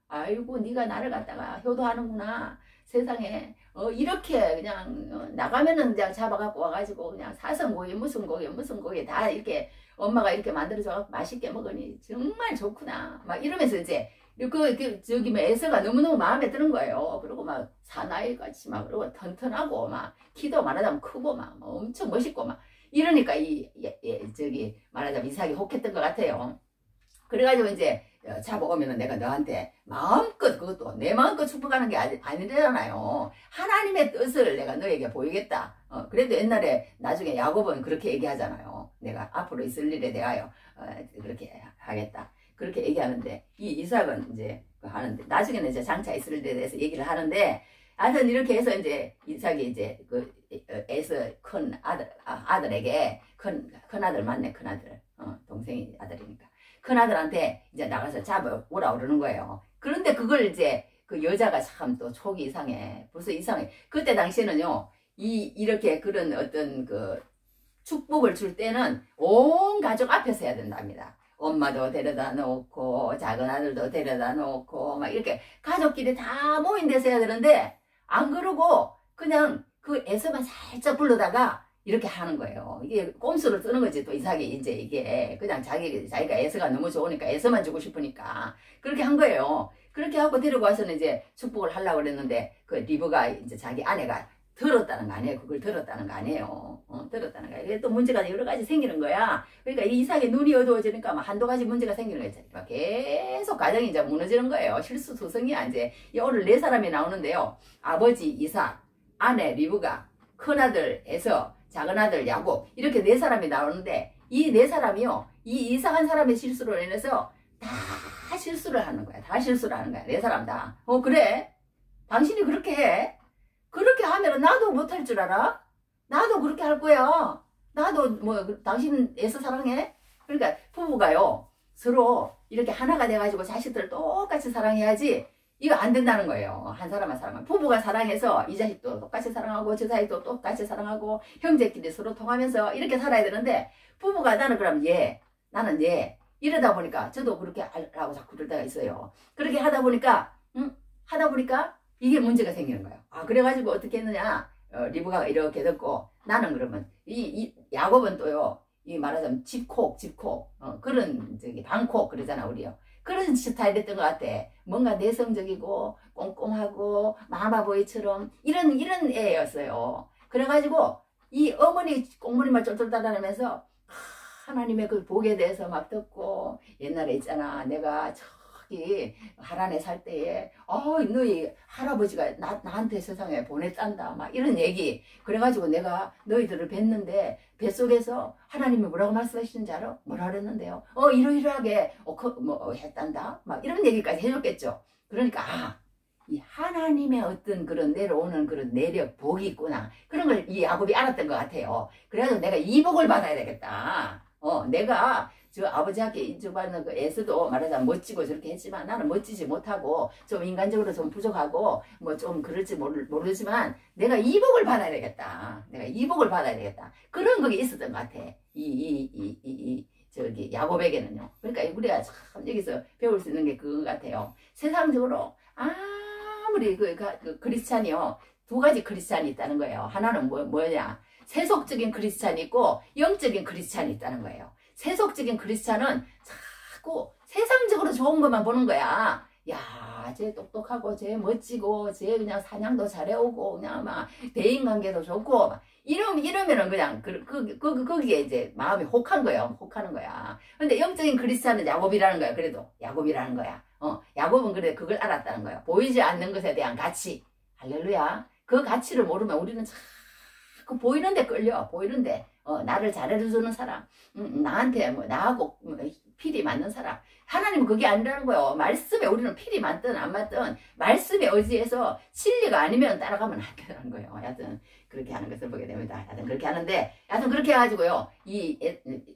아이고 네가 나를 갖다가 효도하는구나. 세상에 이렇게 그냥 나가면은 그냥 잡아갖고 와가지고 그냥 사성고기 무슨 고기 다 이렇게 엄마가 이렇게 만들어서 맛있게 먹으니 정말 좋구나. 막 이러면서 이제 에서가 너무너무 마음에 드는 거예요. 그리고 막 사나이같이 막 그리고 튼튼하고 막 키도 말하자면 크고 막 엄청 멋있고 막 이러니까 말하자면 이삭이 혹했던 것 같아요. 그래가지고 이제 잡아오면은 내가 너한테 마음껏 그것도 내 마음껏 축복하는 게 아니잖아요. 하나님의 뜻을 내가 너에게 보이겠다. 그래도 옛날에 나중에 야곱은 그렇게 얘기하잖아요. 내가 앞으로 있을 일에 대하여 그렇게 하겠다. 그렇게 얘기하는데 이 이삭은 이제 하는데 나중에는 이제 장차 있을 일에 대해서 얘기를 하는데 하여튼 이렇게 해서 이제 이삭이 이제 에서 큰 아들에게 큰 아들 맞네. 큰 아들 동생이 아들이니까 큰 아들한테 이제 나가서 잡아오라 그러는 거예요. 그런데 그걸 이제 그 여자가 참 또 촉이 이상해. 벌써 이상해. 그때 당시에는요 이렇게 그런 어떤 축복을 줄 때는 온 가족 앞에서 해야 된답니다. 엄마도 데려다 놓고 작은 아들도 데려다 놓고 막 이렇게 가족끼리 다 모인 데서 해야 되는데 안 그러고 그냥 그 에서만 살짝 불러다가 이렇게 하는 거예요. 이게 꼼수를 쓰는 거지. 또 이삭이 이제 이게 그냥 자기가 에서가 너무 좋으니까 에서만 주고 싶으니까 그렇게 한 거예요. 그렇게 하고 데리고 와서는 이제 축복을 하려고 그랬는데 그 리브가 이제 자기 아내가 들었다는 거 아니에요. 그걸 들었다는 거 아니에요. 들었다는 거야. 이게 또 문제가 여러 가지 생기는 거야. 그러니까 이 이삭의 눈이 어두워지니까 막 한두 가지 문제가 생기는 거예요. 막 계속 가정이 이제 무너지는 거예요. 실수투성이야. 이제 오늘 네 사람이 나오는데요. 아버지 이삭, 아내 리브가, 큰아들 에서, 작은아들 야곱, 이렇게 네 사람이 나오는데 이 네 사람이요. 이 이상한 사람의 실수로 인해서 다 실수를 하는 거야. 다 실수를 하는 거야. 네 사람 다. 그래? 당신이 그렇게 해? 그렇게 하면 나도 못할 줄 알아? 나도 그렇게 할 거야. 나도 당신 애써 사랑해? 그러니까 부부가요. 서로 이렇게 하나가 돼가지고 자식들을 똑같이 사랑해야지 이거 안 된다는 거예요. 한 사람만 사랑하면. 부부가 사랑해서 이 자식도 똑같이 사랑하고 저 자식도 똑같이 사랑하고 형제끼리 서로 통하면서 이렇게 살아야 되는데 부부가 나는 그럼 얘, 나는 얘 이러다 보니까 저도 그렇게 하라고 자꾸 그럴 때가 있어요. 그렇게 하다 보니까 이게 문제가 생기는 거예요. 그래가지고 어떻게 했느냐. 리브가 이렇게 듣고 나는 그러면 이 야곱은 또요. 이 말하자면 집콕 그런 방콕 그러잖아 우리요. 그런 스타일이었던 것 같아. 뭔가 내성적이고 꼼꼼하고 마마보이처럼 이런 애였어요. 그래가지고 이 어머니 꽁무니만 쫄쫄 따라다니면서 하나님의 그 복에 대해서 막 듣고 옛날에 있잖아. 내가 저기 하란에 살 때에 너희 할아버지가 나한테 세상에 보냈단다 막 이런 얘기. 그래가지고 내가 너희들을 뵀는데 뱃속에서 하나님이 뭐라고 말씀하시는지 알아? 뭐라 그랬는데요? 이러이러하게 했단다 막 이런 얘기까지 해줬겠죠. 그러니까 이 하나님의 어떤 그런 내려오는 그런 내력 복이 있구나. 그런 걸 이 야곱이 알았던 것 같아요. 그래서 내가 이 복을 받아야 되겠다. 내가 저 아버지한테 인정받는 그 에서도 말하자면 멋지고 저렇게 했지만 나는 멋지지 못하고 좀 인간적으로 좀 부족하고 뭐 좀 그럴지 모르지만 내가 이 복을 받아야 되겠다. 내가 이 복을 받아야 되겠다. 그런 게 있었던 것 같아. 저기 야곱에게는요. 그러니까 우리가 참 여기서 배울 수 있는 게 그거 같아요. 세상적으로 아무리 그 크리스찬이요. 두 가지 크리스찬이 있다는 거예요. 하나는 뭐냐? 세속적인 크리스찬이 있고 영적인 크리스찬이 있다는 거예요. 세속적인 크리스찬은 자꾸 세상적으로 좋은 것만 보는 거야. 야, 쟤 똑똑하고, 쟤 멋지고, 쟤 그냥 사냥도 잘해오고, 그냥 막 대인관계도 좋고, 막 이러면은 그냥 거기에 이제 마음이 혹한 거예요. 혹하는 거야. 근데 영적인 크리스찬은 야곱이라는 거야. 그래도 야곱이라는 거야. 야곱은 그래 그걸 알았다는 거야. 보이지 않는 것에 대한 가치. 할렐루야. 그 가치를 모르면 우리는 자꾸 보이는데 끌려. 보이는데. 나를 잘해주는 사람, 나한테 나하고 필이 맞는 사람. 하나님은 그게 아니라는 거예요. 말씀에 우리는 필이 맞든 안 맞든 말씀에 의지해서 진리가 아니면 따라가면 안 되는 거예요. 여하튼 그렇게 하는 것을 보게 됩니다. 여하튼 그렇게 하는데, 여하튼 그렇게 해가지고요.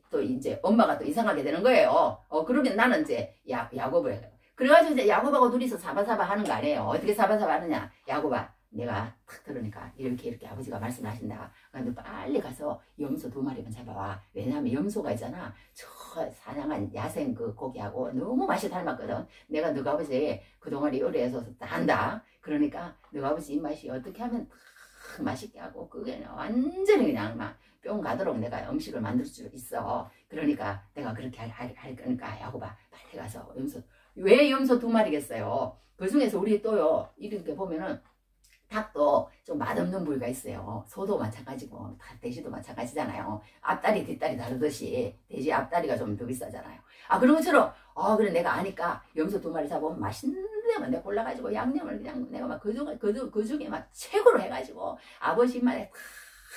또 이제 엄마가 또 이상하게 되는 거예요. 그러면 나는 이제 야곱을. 그래가지고 이제 야곱하고 둘이서 사바사바 하는 거 아니에요. 어떻게 사바사바 하느냐. 야곱아, 내가 탁 들으니까 이렇게 아버지가 말씀을 하신다. 그러니까 너 빨리 가서 염소 2마리만 잡아와. 왜냐하면 염소가 있잖아. 저 사냥한 야생 그 고기하고 너무 맛이 닮았거든. 내가 너가 아버지 그동안 요리해서 다 한다. 그러니까 너가 아버지 입맛이 어떻게 하면 탁 맛있게 하고 그게 완전히 그냥 막 뿅 가도록 내가 음식을 만들 수 있어. 그러니까 내가 그렇게 할 거니까 야곱아 빨리 가서 염소. 왜 염소 2마리겠어요? 그 중에서 우리 또요 이렇게 보면은 닭도 좀 맛없는 부위가 있어요. 소도 마찬가지고 돼지도 마찬가지잖아요. 앞다리 뒷다리 다르듯이 돼지 앞다리가 좀 더 비싸잖아요. 그런 것처럼 그래 내가 아니까 염소 2마리 잡으면 맛있는 데만 내가 골라가지고 양념을 그냥 내가 막 그 중에 막 최고로 해가지고 아버지 입맛에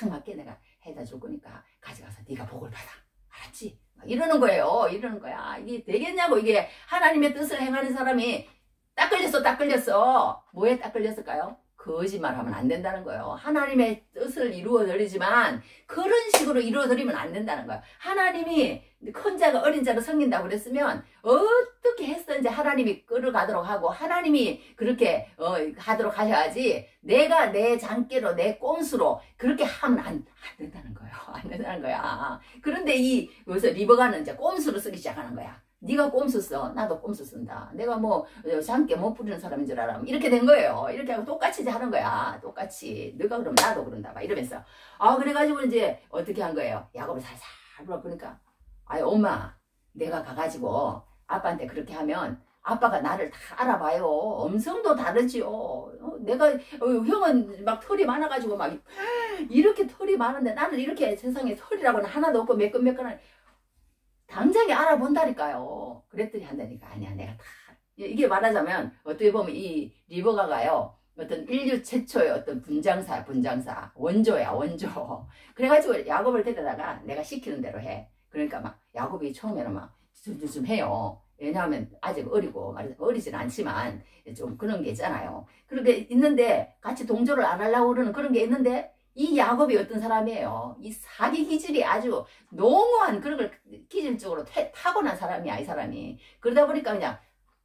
탁 맞게 내가 해다 줄 거니까 가져가서 네가 복을 받아. 알았지? 막 이러는 거예요. 이러는 거야. 이게 되겠냐고. 이게 하나님의 뜻을 행하는 사람이 딱 걸렸어. 뭐에 딱 걸렸을까요? 거짓말하면 안 된다는 거예요. 하나님의 뜻을 이루어드리지만 그런 식으로 이루어드리면 안 된다는 거예요. 하나님이 큰 자가 어린 자로 섬긴다고 그랬으면 어떻게 했든지 하나님이 끌어가도록 하고 하나님이 그렇게 하도록 하셔야지 내가 내 장기로 내 꼼수로 그렇게 하면 안 된다는 거예요. 안 된다는 거야. 그런데 여기서 리버가는 이제 꼼수로 쓰기 시작하는 거야. 네가 꼼수 써. 나도 꼼수 쓴다. 내가 뭐 장깨 못 부리는 사람인 줄 알아. 이렇게 된 거예요. 이렇게 하고 똑같이 이제 하는 거야. 똑같이. 너가 그럼 나도 그런다. 막 이러면서. 그래가지고 이제 어떻게 한 거예요. 야곱을 살살 불러보니까 엄마 내가 가가지고 아빠한테 그렇게 하면 아빠가 나를 다 알아봐요. 음성도 다르지요. 내가 형은 막 털이 많아가지고 막 이렇게 털이 많은데 나는 이렇게 세상에 털이라고는 하나도 없고 매끈매끈한 당장에 알아본다니까요. 그랬더니 한다니까. 아니야 내가 다 이게 말하자면 어떻게 보면 이 리버가가요 어떤 인류 최초의 어떤 분장사 원조야 원조. 그래가지고 야곱을 데려다가 내가 시키는 대로 해. 그러니까 막 야곱이 처음에는 막 좀 해요. 왜냐하면 아직 어리고 어리진 않지만 좀 그런 게 있잖아요. 그런 게 있는데 같이 동조를 안 하려고 그러는 그런 게 있는데 이 야곱이 어떤 사람이에요. 이 사기 기질이 아주 농후한 그런 걸 기질적으로 타고난 사람이야 이 사람이. 그러다 보니까 그냥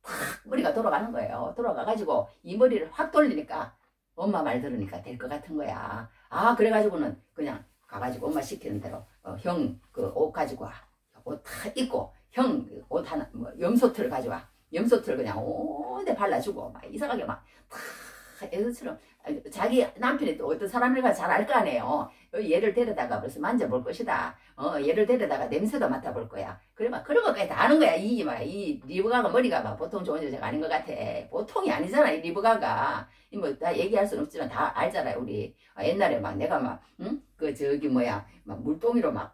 탁 머리가 돌아가는 거예요. 돌아가가지고 이 머리를 확 돌리니까 엄마 말 들으니까 될 것 같은 거야. 그래가지고는 그냥 가가지고 엄마 시키는 대로 형 그 옷 가지고 와. 옷 다 입고 형 옷 하나 염소틀 가져와. 염소틀 그냥 온데 발라주고 막 이상하게 막 다 애들처럼 자기 남편이 또 어떤 사람일까 잘 알 거 아니에요. 얘를 데려다가 벌써 만져볼 것이다. 얘를 데려다가 냄새도 맡아볼 거야. 그래 막 그런 것까지 다 아는 거야. 이 리브가가 머리가 막 보통 좋은 여자가 아닌 것 같아. 보통이 아니잖아 이 리브가가. 뭐 다 얘기할 수는 없지만 다 알잖아요 우리. 옛날에 막 내가 막 그 저기 뭐야 막 물동이로 막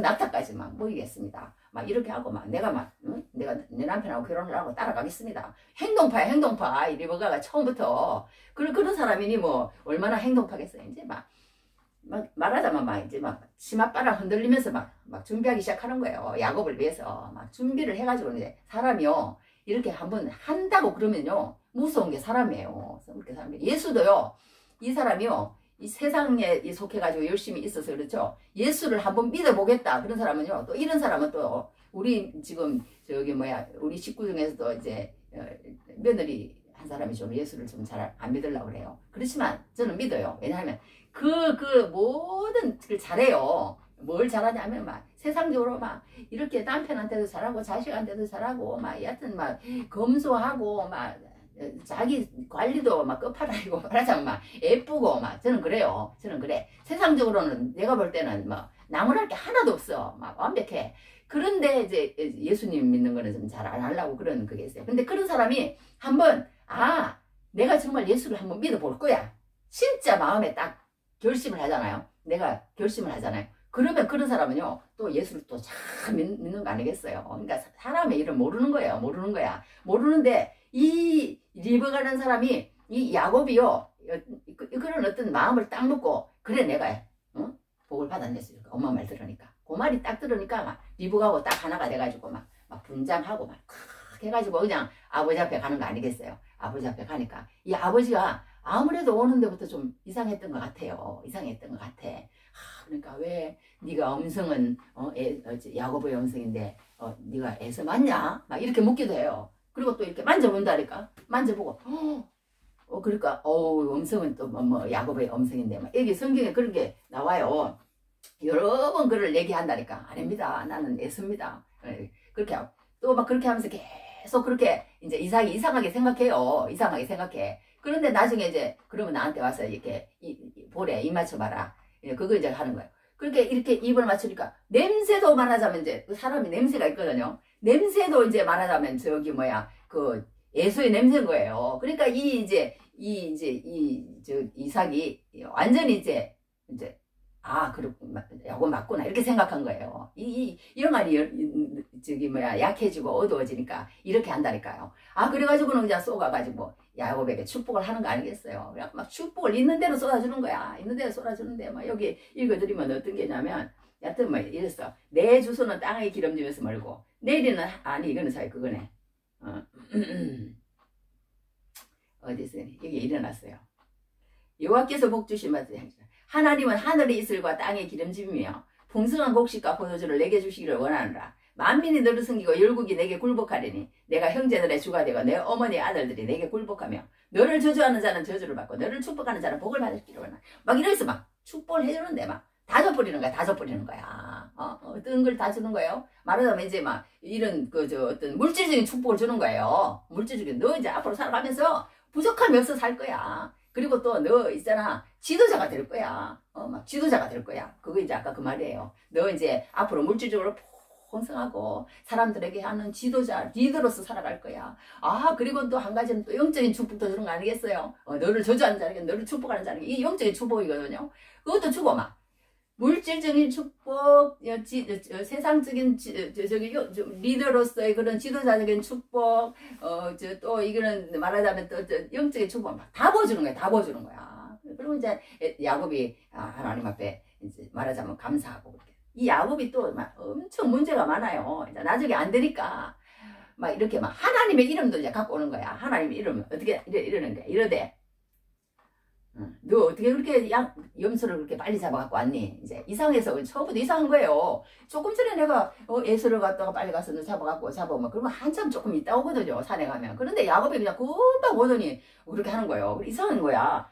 낙타까지 막 모이겠습니다. 막 이렇게 하고 막 내가 막 내가 내 남편하고 결혼을 하고 따라가겠습니다. 행동파야 행동파. 이 리버가가 처음부터 그런 사람이니 뭐 얼마나 행동파겠어요. 이제 막 말하자면 막 이제 막 치맛바람 흔들리면서 막 준비하기 시작하는 거예요. 야곱을 위해서 막 준비를 해가지고 이제 사람이요 이렇게 한번 한다고 그러면요 무서운 게 사람이에요. 예수도요 이 사람이요 이 세상에 속해가지고 열심히 있어서 그렇죠. 예수를 한번 믿어보겠다. 그런 사람은요. 또 이런 사람은 또 우리 지금 저기 뭐야 우리 식구 중에서도 이제 며느리 한 사람이 좀 예수를 좀 잘 안 믿으려고 그래요. 그렇지만 저는 믿어요. 왜냐하면 그 모든 걸 잘해요. 뭘 잘하냐면 막 세상적으로 막 이렇게 남편한테도 잘하고 자식한테도 잘하고 막 여하튼 막 검소하고 막 자기 관리도 막 끝판왕이고 말하자면 막 예쁘고 막 저는 그래요. 저는 그래. 세상적으로는 내가 볼 때는 뭐 나무랄 게 하나도 없어. 막 완벽해. 그런데 이제 예수님 믿는 거는 좀 잘 안 하려고 그런 그게 있어요. 근데 그런 사람이 한번 내가 정말 예수를 한번 믿어볼 거야. 진짜 마음에 딱 결심을 하잖아요. 내가 결심을 하잖아요. 그러면 그런 사람은요 또 예수를 또 잘 믿는 거 아니겠어요. 그러니까 사람의 일을 모르는 거예요. 모르는 거야. 모르는데 이 리브가라는 사람이 이 야곱이요 그런 어떤 마음을 딱 먹고 그래 내가 복을 받아냈어요. 엄마 말 들으니까 그 말이 딱 들으니까 막 리브가하고 딱 하나가 돼가지고 막 분장하고 막 해가지고 그냥 아버지 앞에 가는 거 아니겠어요. 아버지 앞에 가니까 이 아버지가 아무래도 오는 데부터 좀 이상했던 것 같아요. 이상했던 것 같아. 그러니까 왜 네가 음성은 야곱의 음성인데 네가 에서 맞냐? 막 이렇게 묻기도 해요. 그리고 또 이렇게 만져본다니까. 만져보고 그러니까 음성은 또 뭐 야곱의 음성인데 막 여기 성경에 그런 게 나와요. 여러 번 그를 얘기한다니까. 아닙니다. 나는 에서입니다. 그렇게 하고 또 막 그렇게 하면서 계속 그렇게 이제 이삭이 이상하게 생각해요. 이상하게 생각해. 그런데 나중에 이제 그러면 나한테 와서 이렇게 볼에 입 맞춰봐라. 그거 이제 하는 거예요. 그렇게 이렇게 입을 맞추니까 냄새도 말하자면 이제 사람이 냄새가 있거든요. 냄새도 이제 말하자면 저기 뭐야 그 예수의 냄새인 거예요. 그러니까 이삭이 완전히 이제 그렇고 야곱 맞구나 이렇게 생각한 거예요. 이런 말이 저기 뭐야 약해지고 어두워지니까 이렇게 한다니까요. 그래가지고는 그냥 쏘가가지고 야곱에게 축복을 하는 거 아니겠어요. 그냥 막 축복을 있는 대로 쏟아주는 거야. 있는 대로 쏟아주는데 막 여기 읽어드리면 어떤 게냐면 여튼 뭐 이랬어. 내 주소는 땅의 기름짐에서 멀고 내일은 이거는 그거네. 어디서 여기 일어났어요. 여호와께서 복 주시면 하나님은 하늘의 이슬과 땅의 기름짐이며 풍성한 곡식과 포도주를 내게 주시기를 원하노라. 만민이 너를 섬기고 열국이 내게 굴복하리니 내가 형제들의 주가 되고 내 어머니의 아들들이 내게 굴복하며 너를 저주하는 자는 저주를 받고 너를 축복하는 자는 복을 받을 기를 원하노라. 막 이래서 막 축복을 해주는데 막 다 줘버리는 거야. 다 줘버리는 거야. 어떤 걸 다 주는 거예요? 말하자면 이제 막 이런 어떤 물질적인 축복을 주는 거예요. 물질적인 너 이제 앞으로 살아가면서 부족함이 없어 살 거야. 그리고 또 너 있잖아 지도자가 될 거야. 막 지도자가 될 거야. 그거 이제 아까 그 말이에요. 너 이제 앞으로 물질적으로 풍성하고 사람들에게 하는 지도자, 리더로서 살아갈 거야. 그리고 또 한 가지는 또 영적인 축복도 주는 거 아니겠어요? 너를 저주하는 자에게 너를 축복하는 자에게 이 영적인 축복이거든요. 그것도 주고 막 물질적인 축복, 세상적인 리더로서의 그런 지도자적인 축복, 또 이거는 말하자면 또 영적인 축복 막 다 보여주는 거야. 다 보여주는 거야. 그리고 이제 야곱이 하나님 앞에 이제 말하자면 감사하고 그렇게. 이 야곱이 또 막 엄청 문제가 많아요. 이제 나중에 안 되니까 막 이렇게 막 하나님의 이름도 이제 갖고 오는 거야. 하나님의 이름 어떻게 이러는 거야. 이러되 너 어떻게 그렇게 염소를 그렇게 빨리 잡아갖고 왔니? 이제 이상해서 처음부터 이상한 거예요. 조금 전에 내가 에서를 갖다가 빨리 가서 너 잡아오면 그러면 한참 조금 있다 오거든요. 산에 가면. 그런데 야곱이 그냥 금방 오더니 그렇게 하는 거예요. 이상한 거야.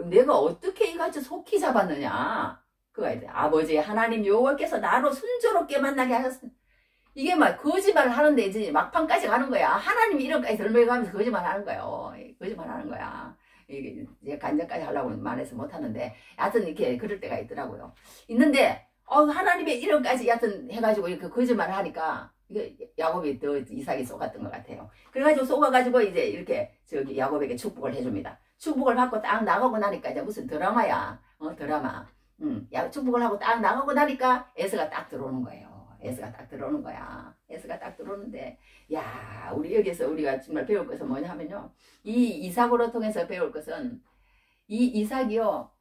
내가 어떻게 이같이 속히 잡았느냐? 그거야. 아버지 하나님 여호와께서 나로 순조롭게 만나게 하셨습니다. 이게 막 거짓말을 하는데 이제 막판까지 가는 거야. 하나님 이름까지 덜먹여가면서 거짓말 하는 거예요. 거짓말 하는 거야. 이게 간접까지 하려고 말해서 못하는데 하여튼 이렇게 그럴 때가 있더라고요. 있는데 하나님의 이름까지 하여튼 해가지고 이렇게 거짓말을 하니까 이게 야곱이 더 이삭이 속았던 것 같아요. 그래가지고 속아가지고 이제 이렇게 야곱에게 축복을 해줍니다. 축복을 받고 딱 나가고 나니까 이제 무슨 드라마야. 드라마. 축복을 하고 딱 나가고 나니까 에서가 딱 들어오는 거예요. 에서가 딱 들어오는 거야. 에서가 딱 들어오는데, 야, 우리 여기서 우리가 정말 배울 것은 뭐냐 하면요. 이 이삭으로 통해서 배울 것은, 이 이삭이요,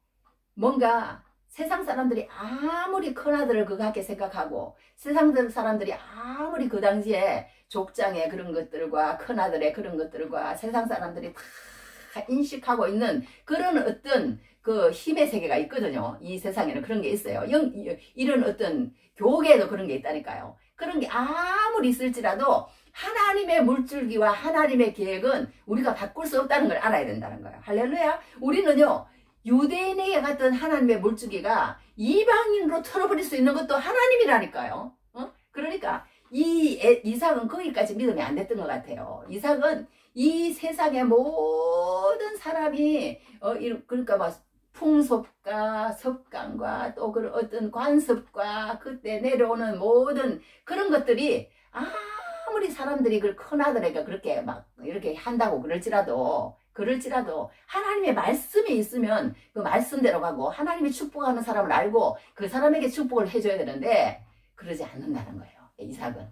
뭔가 세상 사람들이 아무리 큰아들을 그같게 생각하고, 세상 사람들이 아무리 그 당시에 족장의 그런 것들과 큰아들의 그런 것들과 세상 사람들이 다 인식하고 있는 그런 어떤 그 힘의 세계가 있거든요. 이 세상에는 그런 게 있어요. 이런 어떤 교계에도 그런 게 있다니까요. 그런 게 아무리 있을지라도 하나님의 물줄기와 하나님의 계획은 우리가 바꿀 수 없다는 걸 알아야 된다는 거예요. 할렐루야. 우리는요. 유대인에게 갔던 하나님의 물줄기가 이방인으로 털어버릴 수 있는 것도 하나님이라니까요. 그러니까 이삭은 거기까지 믿음이 안 됐던 것 같아요. 이삭은 이 세상의 모든 사람이 그러니까 막 풍속과 습관과 또 그런 어떤 관습과 그때 내려오는 모든 그런 것들이 아무리 사람들이 그 큰아들에게 그렇게 막 이렇게 한다고 그럴지라도 하나님의 말씀이 있으면 그 말씀대로 가고 하나님이 축복하는 사람을 알고 그 사람에게 축복을 해줘야 되는데 그러지 않는다는 거예요. 이삭은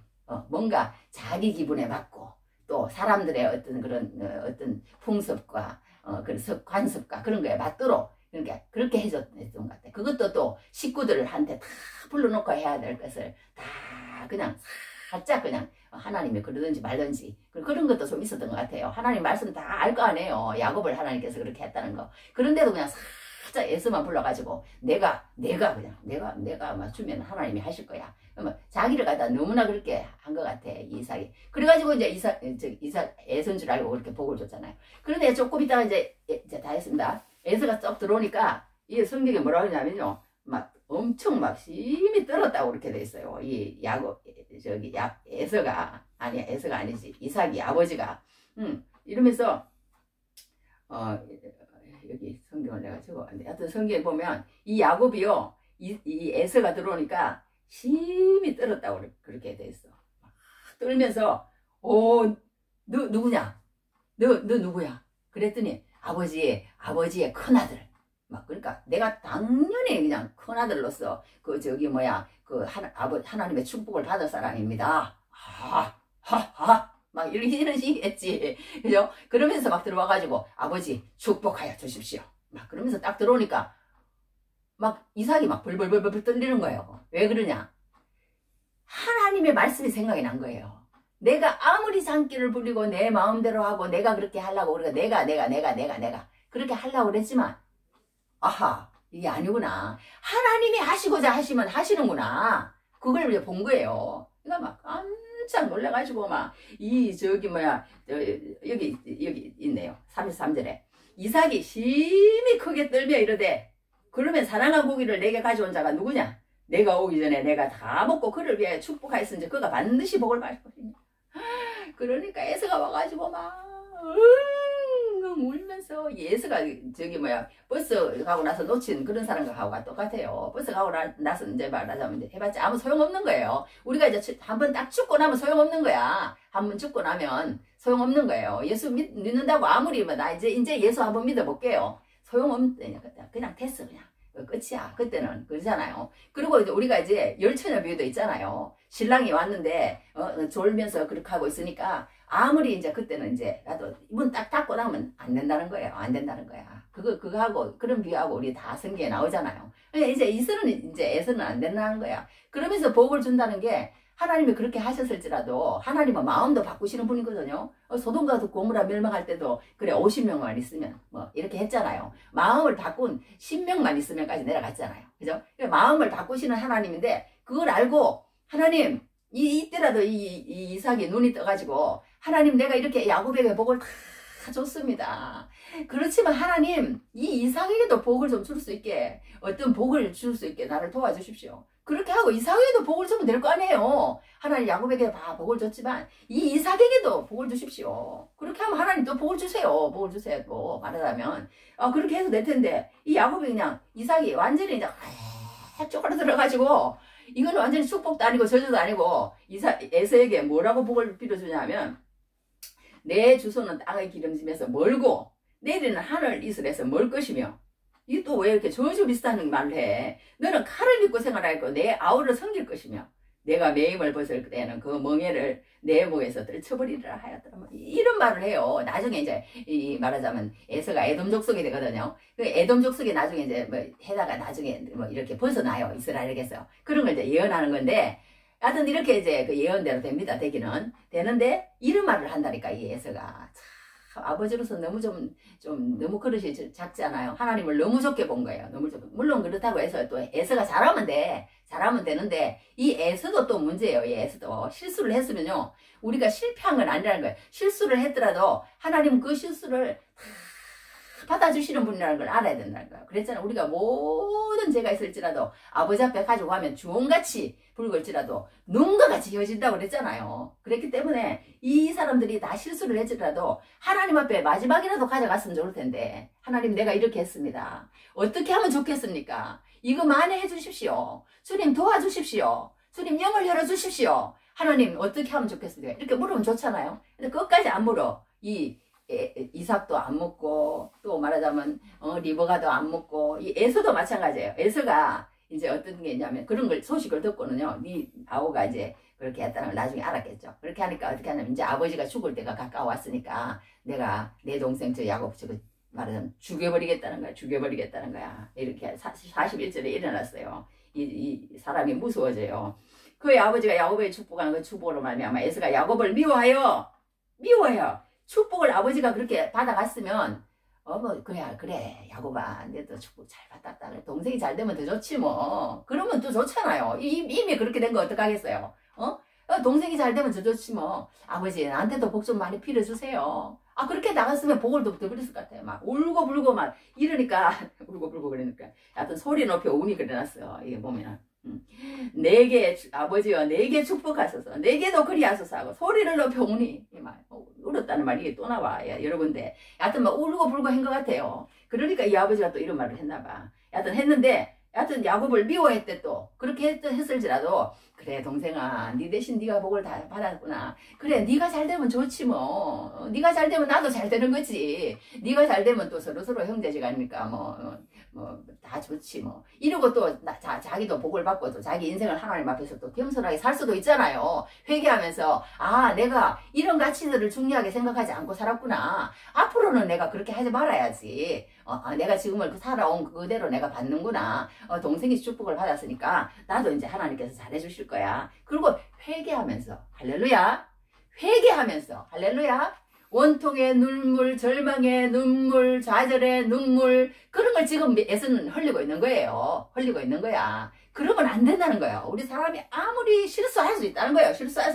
뭔가 자기 기분에 맞고 또 사람들의 어떤 그런 어떤 풍습과 그런 관습과 그런 거에 맞도록 그러니까 그렇게 해줬던 것 같아. 그것도 또 식구들한테 다 불러놓고 해야 될 것을 다 그냥 살짝 그냥 하나님이 그러든지 말든지 그런 것도 좀 있었던 것 같아요. 하나님 말씀 다 알 거 아니에요. 야곱을 하나님께서 그렇게 했다는 거. 그런데도 그냥 살짝 에서만 불러가지고 내가 맞추면 하나님이 하실 거야. 그러면 자기를 갖다 너무나 그렇게 한 것 같아 이삭이. 그래가지고 이제 이삭 에서인 줄 알고 그렇게 복을 줬잖아요. 그런데 조금 있다가 이제 다 했습니다. 에서가 쏙 들어오니까 이 성경에 뭐라고 하냐면요, 막 엄청 막 심히 떨었다고 그렇게 돼 있어요. 이 에서가 아니지 이삭이 아버지가 이러면서 여기 성경을 내가 적어봤는데 하여튼 성경에 보면 이 야곱이요 이 에서가 들어오니까 심히 떨었다고 그렇게 돼 있어. 떨면서 너 누구냐? 너 누구야? 그랬더니 아버지의 큰아들. 막 그러니까 내가 당연히 그냥 큰아들로서 하나님의 축복을 받을 사람입니다. 막 이런 식이 했지. 그죠? 그러면서 막 들어와가지고 아버지 축복하여 주십시오. 막 그러면서 딱 들어오니까 막 이삭이 막 벌벌벌벌 떨리는 거예요. 왜 그러냐? 하나님의 말씀이 생각이 난 거예요. 내가 아무리 장기를 부리고 내 마음대로 하고 내가 그렇게 하려고 그러니까 내가 그렇게 하려고 그랬지만 이게 아니구나. 하나님이 하시고자 하시면 하시는구나. 그걸 이제 본 거예요. 그러니까 막 깜짝 놀라가지고 여기 있네요. 33절에 이삭이 심히 크게 떨며 이르되 그러면 사랑한 고기를 내게 가져온 자가 누구냐? 내가 오기 전에 내가 다 먹고 그를 위해 축복하였으니 그가 반드시 복을 받을 것이냐. 그러니까 에서가 와가지고 막 울면서 에서가 저기 뭐야 버스 가고 나서 놓친 그런 사람과 똑같아요. 버스 가고 나서 이제 말하자면 이제 해봤자 아무 소용없는 거예요. 우리가 이제 한번 딱 죽고 나면 소용없는 거야. 한번 죽고 나면 소용없는 거예요. 예수 믿는다고 아무리 뭐 나 이제 예수 한번 믿어볼게요. 소용없네. 그냥 됐어 그냥. 끝이야. 그때는 그러잖아요. 그리고 이제 우리가 이제 열처녀 비유도 있잖아요. 신랑이 왔는데 졸면서 그렇게 하고 있으니까 아무리 이제 그때는 이제 나도 문 딱 닫고 나면 안 된다는 거예요. 안 된다는 거야. 그거 하고 그런 비유하고 우리 다 성경에 나오잖아요. 이제 에서는 안 된다는 거야. 그러면서 복을 준다는 게 하나님이 그렇게 하셨을지라도 하나님은 마음도 바꾸시는 분이거든요. 소돔과 고모라 멸망할 때도 그래 50명만 있으면 뭐 이렇게 했잖아요. 마음을 바꾼 10명만 있으면까지 내려갔잖아요. 그죠? 마음을 바꾸시는 하나님인데 그걸 알고 하나님 이때라도 이 이삭이 눈이 떠가지고 하나님 내가 이렇게 야곱에게 복을 다 줬습니다. 그렇지만 하나님 이 이삭에게도 복을 좀 줄 수 있게 어떤 복을 줄 수 있게 나를 도와주십시오. 그렇게 하고 이삭에게도 복을 주면 될 거 아니에요. 하나님 야곱에게 다 복을 줬지만 이 이삭에게도 복을 주십시오. 그렇게 하면 하나님 또 복을 주세요. 복을 주세요. 또 말하자면 그렇게 해도 될 텐데 이 야곱이 그냥 이삭이 완전히 이제 쪼그라들어가지고 이거는 완전히 축복도 아니고 저주도 아니고 에서에게 뭐라고 복을 빌어주냐면 내 주소는 땅의 기름짐에서 멀고 내리는 하늘 이슬에서 멀 것이며 이 또 왜 이렇게 저주 비슷한 말을 해. 너는 칼을 믿고 생활할 거 내 아우를 섬길 것이며 내가 매임을 벗을 때는 그 멍에를 내 목에서 떨쳐버리리라 하였더라. 이런 말을 해요. 나중에 이제 말하자면 에서가 에돔 족속이 되거든요. 그 에돔 족속이 나중에 이제 뭐 해다가 나중에 뭐 이렇게 벗어나요. 이스라엘에게서. 그런 걸 이제 예언하는 건데 하여튼 이렇게 이제 그 예언대로 됩니다. 되기는 되는데 이런 말을 한다니까 이 에서가. 아버지로서 너무 너무 그릇이 작지 않아요. 하나님을 너무 좋게 본 거예요. 너무 좋게. 물론 그렇다고 해서 또 에서가 잘하면 되는데 이 에서도 또 문제예요. 이 에서도 실수를 했으면요. 우리가 실패한 건 아니라는 거예요. 실수를 했더라도 하나님은 그 실수를 받아주시는 분이라는 걸 알아야 된다는 거예요. 그랬잖아요. 우리가 모든 죄가 있을지라도 아버지 앞에 가지고 가면 주홍같이 붉을지라도 눈과 같이 헤어진다고 그랬잖아요. 그랬기 때문에 이 사람들이 다 실수를 했지라도 하나님 앞에 마지막이라도 가져갔으면 좋을 텐데 하나님 내가 이렇게 했습니다. 어떻게 하면 좋겠습니까? 이거 만회해 주십시오. 주님 도와주십시오. 주님 영을 열어주십시오. 하나님 어떻게 하면 좋겠습니까? 이렇게 물으면 좋잖아요. 근데 끝까지 안 물어. 이삭도 안 묻고 또 말하자면 리버가도 안 묻고 이 에서도 마찬가지예요. 에서가 이제 어떤 게 있냐면 그런 걸 소식을 듣고는요. 네 아우가 이제 그렇게 했다는 걸 나중에 알았겠죠. 그렇게 하니까 어떻게 하냐면 이제 아버지가 죽을 때가 가까웠으니까 내가 내 동생 저 야곱 저거 말하자면 죽여버리겠다는 거야. 이렇게 41절에 일어났어요. 이 사람이 무서워져요. 그의 아버지가 야곱에게 축복하는 그 축복으로 말미암아 에서가 야곱을 미워해요. 축복을 아버지가 그렇게 받아갔으면 그래 야곱아 내도 축복 잘 받았다. 동생이 잘 되면 더 좋지 뭐. 그러면 또 좋잖아요. 이미 그렇게 된 거 어떡하겠어요. 동생이 잘 되면 더 좋지 뭐. 아버지 나한테도 복 좀 많이 빌어주세요. 그렇게 나갔으면 복을 더 버렸을 것 같아요. 막 울고불고 막 이러니까 울고불고 그러니까 하여튼 소리 높여 운이 그려놨어요. 이게 보면 내게 아버지여 내게 축복하소서 내게도 그리하소서 하고 소리를 높여 우니 울었다는 말이 이게 또 나와 여러분들. 하여튼 막 울고불고 한 것 같아요. 그러니까 이 아버지가 또 이런 말을 했나봐. 하여튼 했는데 하여튼 야곱을 미워했대. 또 그렇게 했을지라도 그래 동생아 네 대신 네가 복을 다 받았구나. 그래 네가 잘 되면 좋지 뭐. 네가 잘 되면 나도 잘 되는 거지. 네가 잘 되면 또 서로 형제지간이니까 뭐 다 좋지 뭐. 이러고 또 자기도 복을 받고 또 자기 인생을 하나님 앞에서 또 겸손하게 살 수도 있잖아요. 회개하면서 내가 이런 가치들을 중요하게 생각하지 않고 살았구나. 앞으로는 내가 그렇게 하지 말아야지. 내가 지금을 살아온 그대로 내가 받는구나. 동생이 축복을 받았으니까 나도 이제 하나님께서 잘해주실 거야. 그리고 회개하면서 할렐루야. 할렐루야. 원통의 눈물, 절망의 눈물, 좌절의 눈물 그런 걸 지금 에서는 흘리고 있는 거예요. 그러면 안 된다는 거예요. 우리 사람이 아무리 실수할 수 있다는 거예요.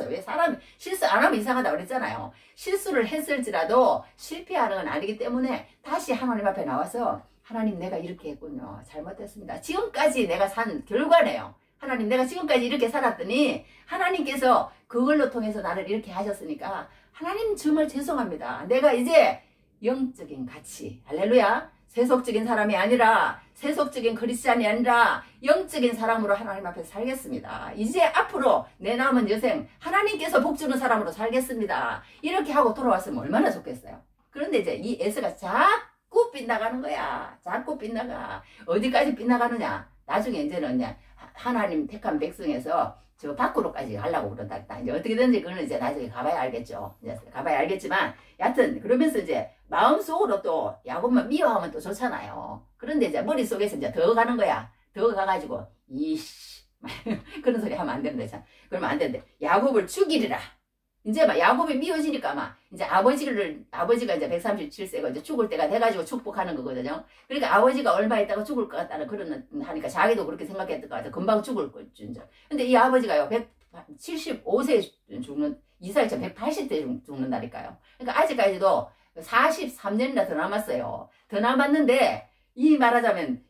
왜 사람이 실수 안 하면 이상하다고 그랬잖아요. 실수를 했을지라도 실패하는 건 아니기 때문에 다시 하나님 앞에 나와서 하나님 내가 이렇게 했군요. 잘못했습니다. 지금까지 내가 산 결과네요. 하나님 내가 지금까지 이렇게 살았더니 하나님께서 그걸로 통해서 나를 이렇게 하셨으니까 하나님 정말 죄송합니다. 내가 이제 영적인 가치, 할렐루야, 세속적인 사람이 아니라 세속적인 크리스찬이 아니라 영적인 사람으로 하나님 앞에 살겠습니다. 이제 앞으로 내 남은 여생 하나님께서 복주는 사람으로 살겠습니다. 이렇게 하고 돌아왔으면 얼마나 좋겠어요. 그런데 이제 이 에스가 자꾸 빗나가는 거야. 자꾸 빗나가. 어디까지 빗나가느냐. 나중에 이제는 그냥 하나님 택한 백성에서 저 밖으로까지 가려고 그런다. 이제 어떻게든지 그거는 이제 나중에 가봐야 알겠죠. 이제 가봐야 알겠지만, 여하튼, 그러면서 이제 마음속으로 또 야곱만 미워하면 또 좋잖아요. 그런데 이제 머릿속에서 이제 더 가는 거야. 더 가가지고, 이씨. 그런 소리 하면 안 된다. 그러면 안 된대. 야곱을 죽이리라. 이제 막 야곱이 미워지니까 막 이제 아버지가 이제 137세가 이제 죽을 때가 돼가지고 축복하는 거거든요. 그러니까 아버지가 얼마 있다가 죽을 것 같다는 그런 하니까 자기도 그렇게 생각했던 것 같아. 금방 죽을 것 같죠. 근데 이 아버지가요 175세 죽는 이삭처럼 180대 죽는다니까요. 그러니까 아직까지도 43년이나 더 남았어요. 더 남았는데 이 말하자면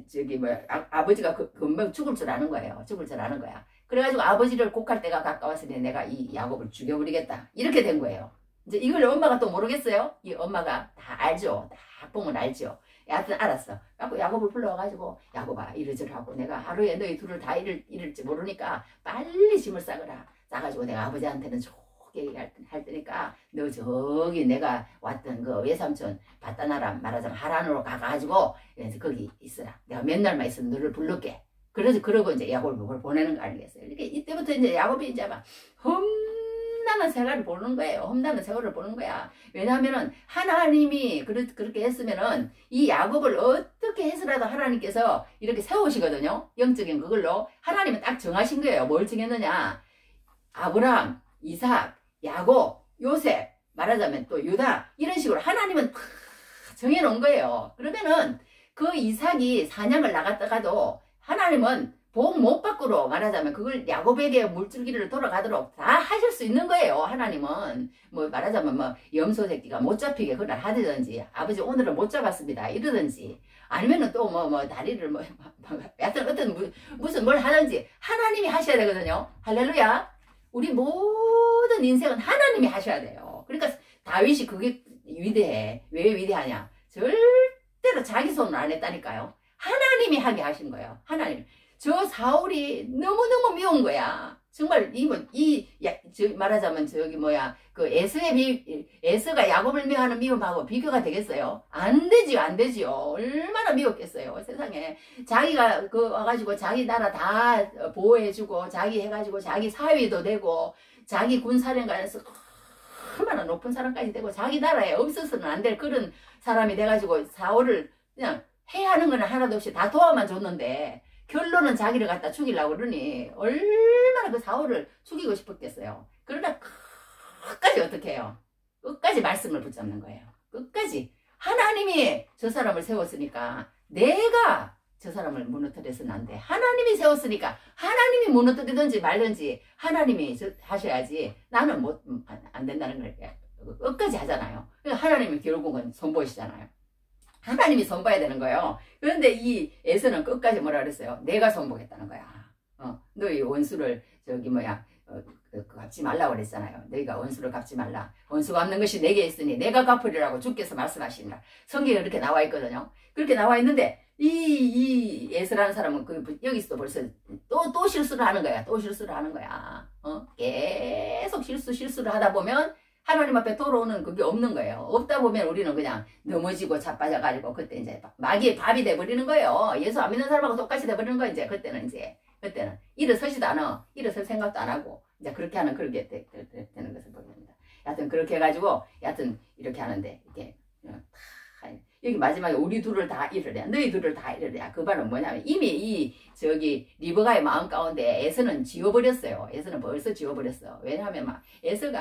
저기 뭐야 아버지가 금방 죽을 줄 아는 거예요. 죽을 줄 아는 거야. 그래가지고 아버지를 곡할 때가 가까웠으니 내가 이 야곱을 죽여버리겠다. 이렇게 된 거예요. 이제 이걸 엄마가 또 모르겠어요? 이 엄마가 다 알죠. 다 보면 알죠. 여하튼 알았어. 그래서 야곱을 불러와가지고 야곱아 이러저러하고 내가 하루에 너희 둘을 다 잃을지 모르니까 빨리 짐을 싸거라. 싸가지고 내가 아버지한테는 좋게 할 테니까 너 저기 내가 왔던 그 외삼촌 바다나라 말하자면 하란으로 가가지고 거기 있으라. 내가 몇 날만 있으면 너를 부를게. 그래서 그러고 이제 야곱을 보내는 거 아니겠어요? 이렇게 이때부터 이제 야곱이 이제 막 험난한 생활을 보는 거예요. 험난한 세월을 보는 거야. 왜냐하면은 하나님이 그렇게 했으면은 이 야곱을 어떻게 해서라도 하나님께서 이렇게 세우시거든요. 영적인 그걸로 하나님은 딱 정하신 거예요. 뭘 정했느냐? 아브라함, 이삭, 야곱, 요셉 말하자면 또 유다 이런 식으로 하나님은 다 정해놓은 거예요. 그러면은 그 이삭이 사냥을 나갔다가도 하나님은 복 못 밖으로 말하자면 그걸 야곱에게 물줄기를 돌아가도록 다 하실 수 있는 거예요. 하나님은 뭐 말하자면 뭐 염소 새끼가 못 잡히게 그날 하든지 아버지 오늘은 못 잡았습니다 이러든지 아니면은 또 뭐 다리를 뭐 여하튼 어떤 무슨 뭘 하든지 하나님이 하셔야 되거든요. 할렐루야. 우리 모든 인생은 하나님이 하셔야 돼요. 그러니까 다윗이 그게 위대해. 왜 위대하냐? 절대로 자기 손으로 안 했다니까요. 하나님이 하게 하신 거예요. 하나님. 저 사울이 너무너무 미운 거야. 정말 말하자면 저기 뭐야 그 에서가 야곱을 미워하는 미움하고 비교가 되겠어요? 안 되지요, 안 되지요. 얼마나 미웠겠어요, 세상에. 자기가 그 와가지고 자기 나라 다 보호해주고 자기 해가지고 자기 사위도 되고 자기 군사령관에서 얼마나 높은 사람까지 되고 자기 나라에 없어서는 안 될 그런 사람이 돼가지고 사울을 그냥 해야 하는 건 하나도 없이 다 도와만 줬는데 결론은 자기를 갖다 죽이려고 그러니 얼마나 그 사울을 죽이고 싶었겠어요. 그러나 끝까지 어떻게 해요? 끝까지 말씀을 붙잡는 거예요. 끝까지. 하나님이 저 사람을 세웠으니까 내가 저 사람을 무너뜨려서는 안 돼. 하나님이 세웠으니까 하나님이 무너뜨리든지 말든지 하나님이 하셔야지 나는 안 된다는 걸 끝까지 하잖아요. 하나님이 결국은 선보이시잖아요. 하나님이 선봐야 되는 거예요. 그런데 이 에서는 끝까지 뭐라 그랬어요? 내가 선보겠다는 거야. 너희 원수를 갚지 말라고 그랬잖아요. 너희가 원수를 갚지 말라. 원수 갚는 것이 내게 있으니 내가 갚으리라고 주께서 말씀하시니라. 성경에 그렇게 나와 있거든요. 그렇게 나와 있는데 이 에서라는 사람은 여기서도 벌써 또 실수를 하는 거야. 또 실수를 하는 거야. 계속 실수를 하다 보면 하나님 앞에 돌아오는 그게 없는 거예요. 없다 보면 우리는 그냥 넘어지고 자빠져가지고 그때 이제 마귀의 밥이 돼버리는 거예요. 예수 안 믿는 사람하고 똑같이 돼버리는 거예요. 이제 그때는 일어서지도 않아. 일어설 생각도 안 하고 이제 그렇게 하는 그렇게 되는 것을 보입니다. 여하튼 그렇게 해가지고 여하튼 이렇게 하는데 이렇게 여기 마지막에 우리 둘을 다 잃으랴 너희 둘을 다 잃으랴 그 말은 뭐냐면 이미 리브가의 마음 가운데 에서는 지워버렸어요. 에서는 벌써 지워버렸어. 왜냐하면 에서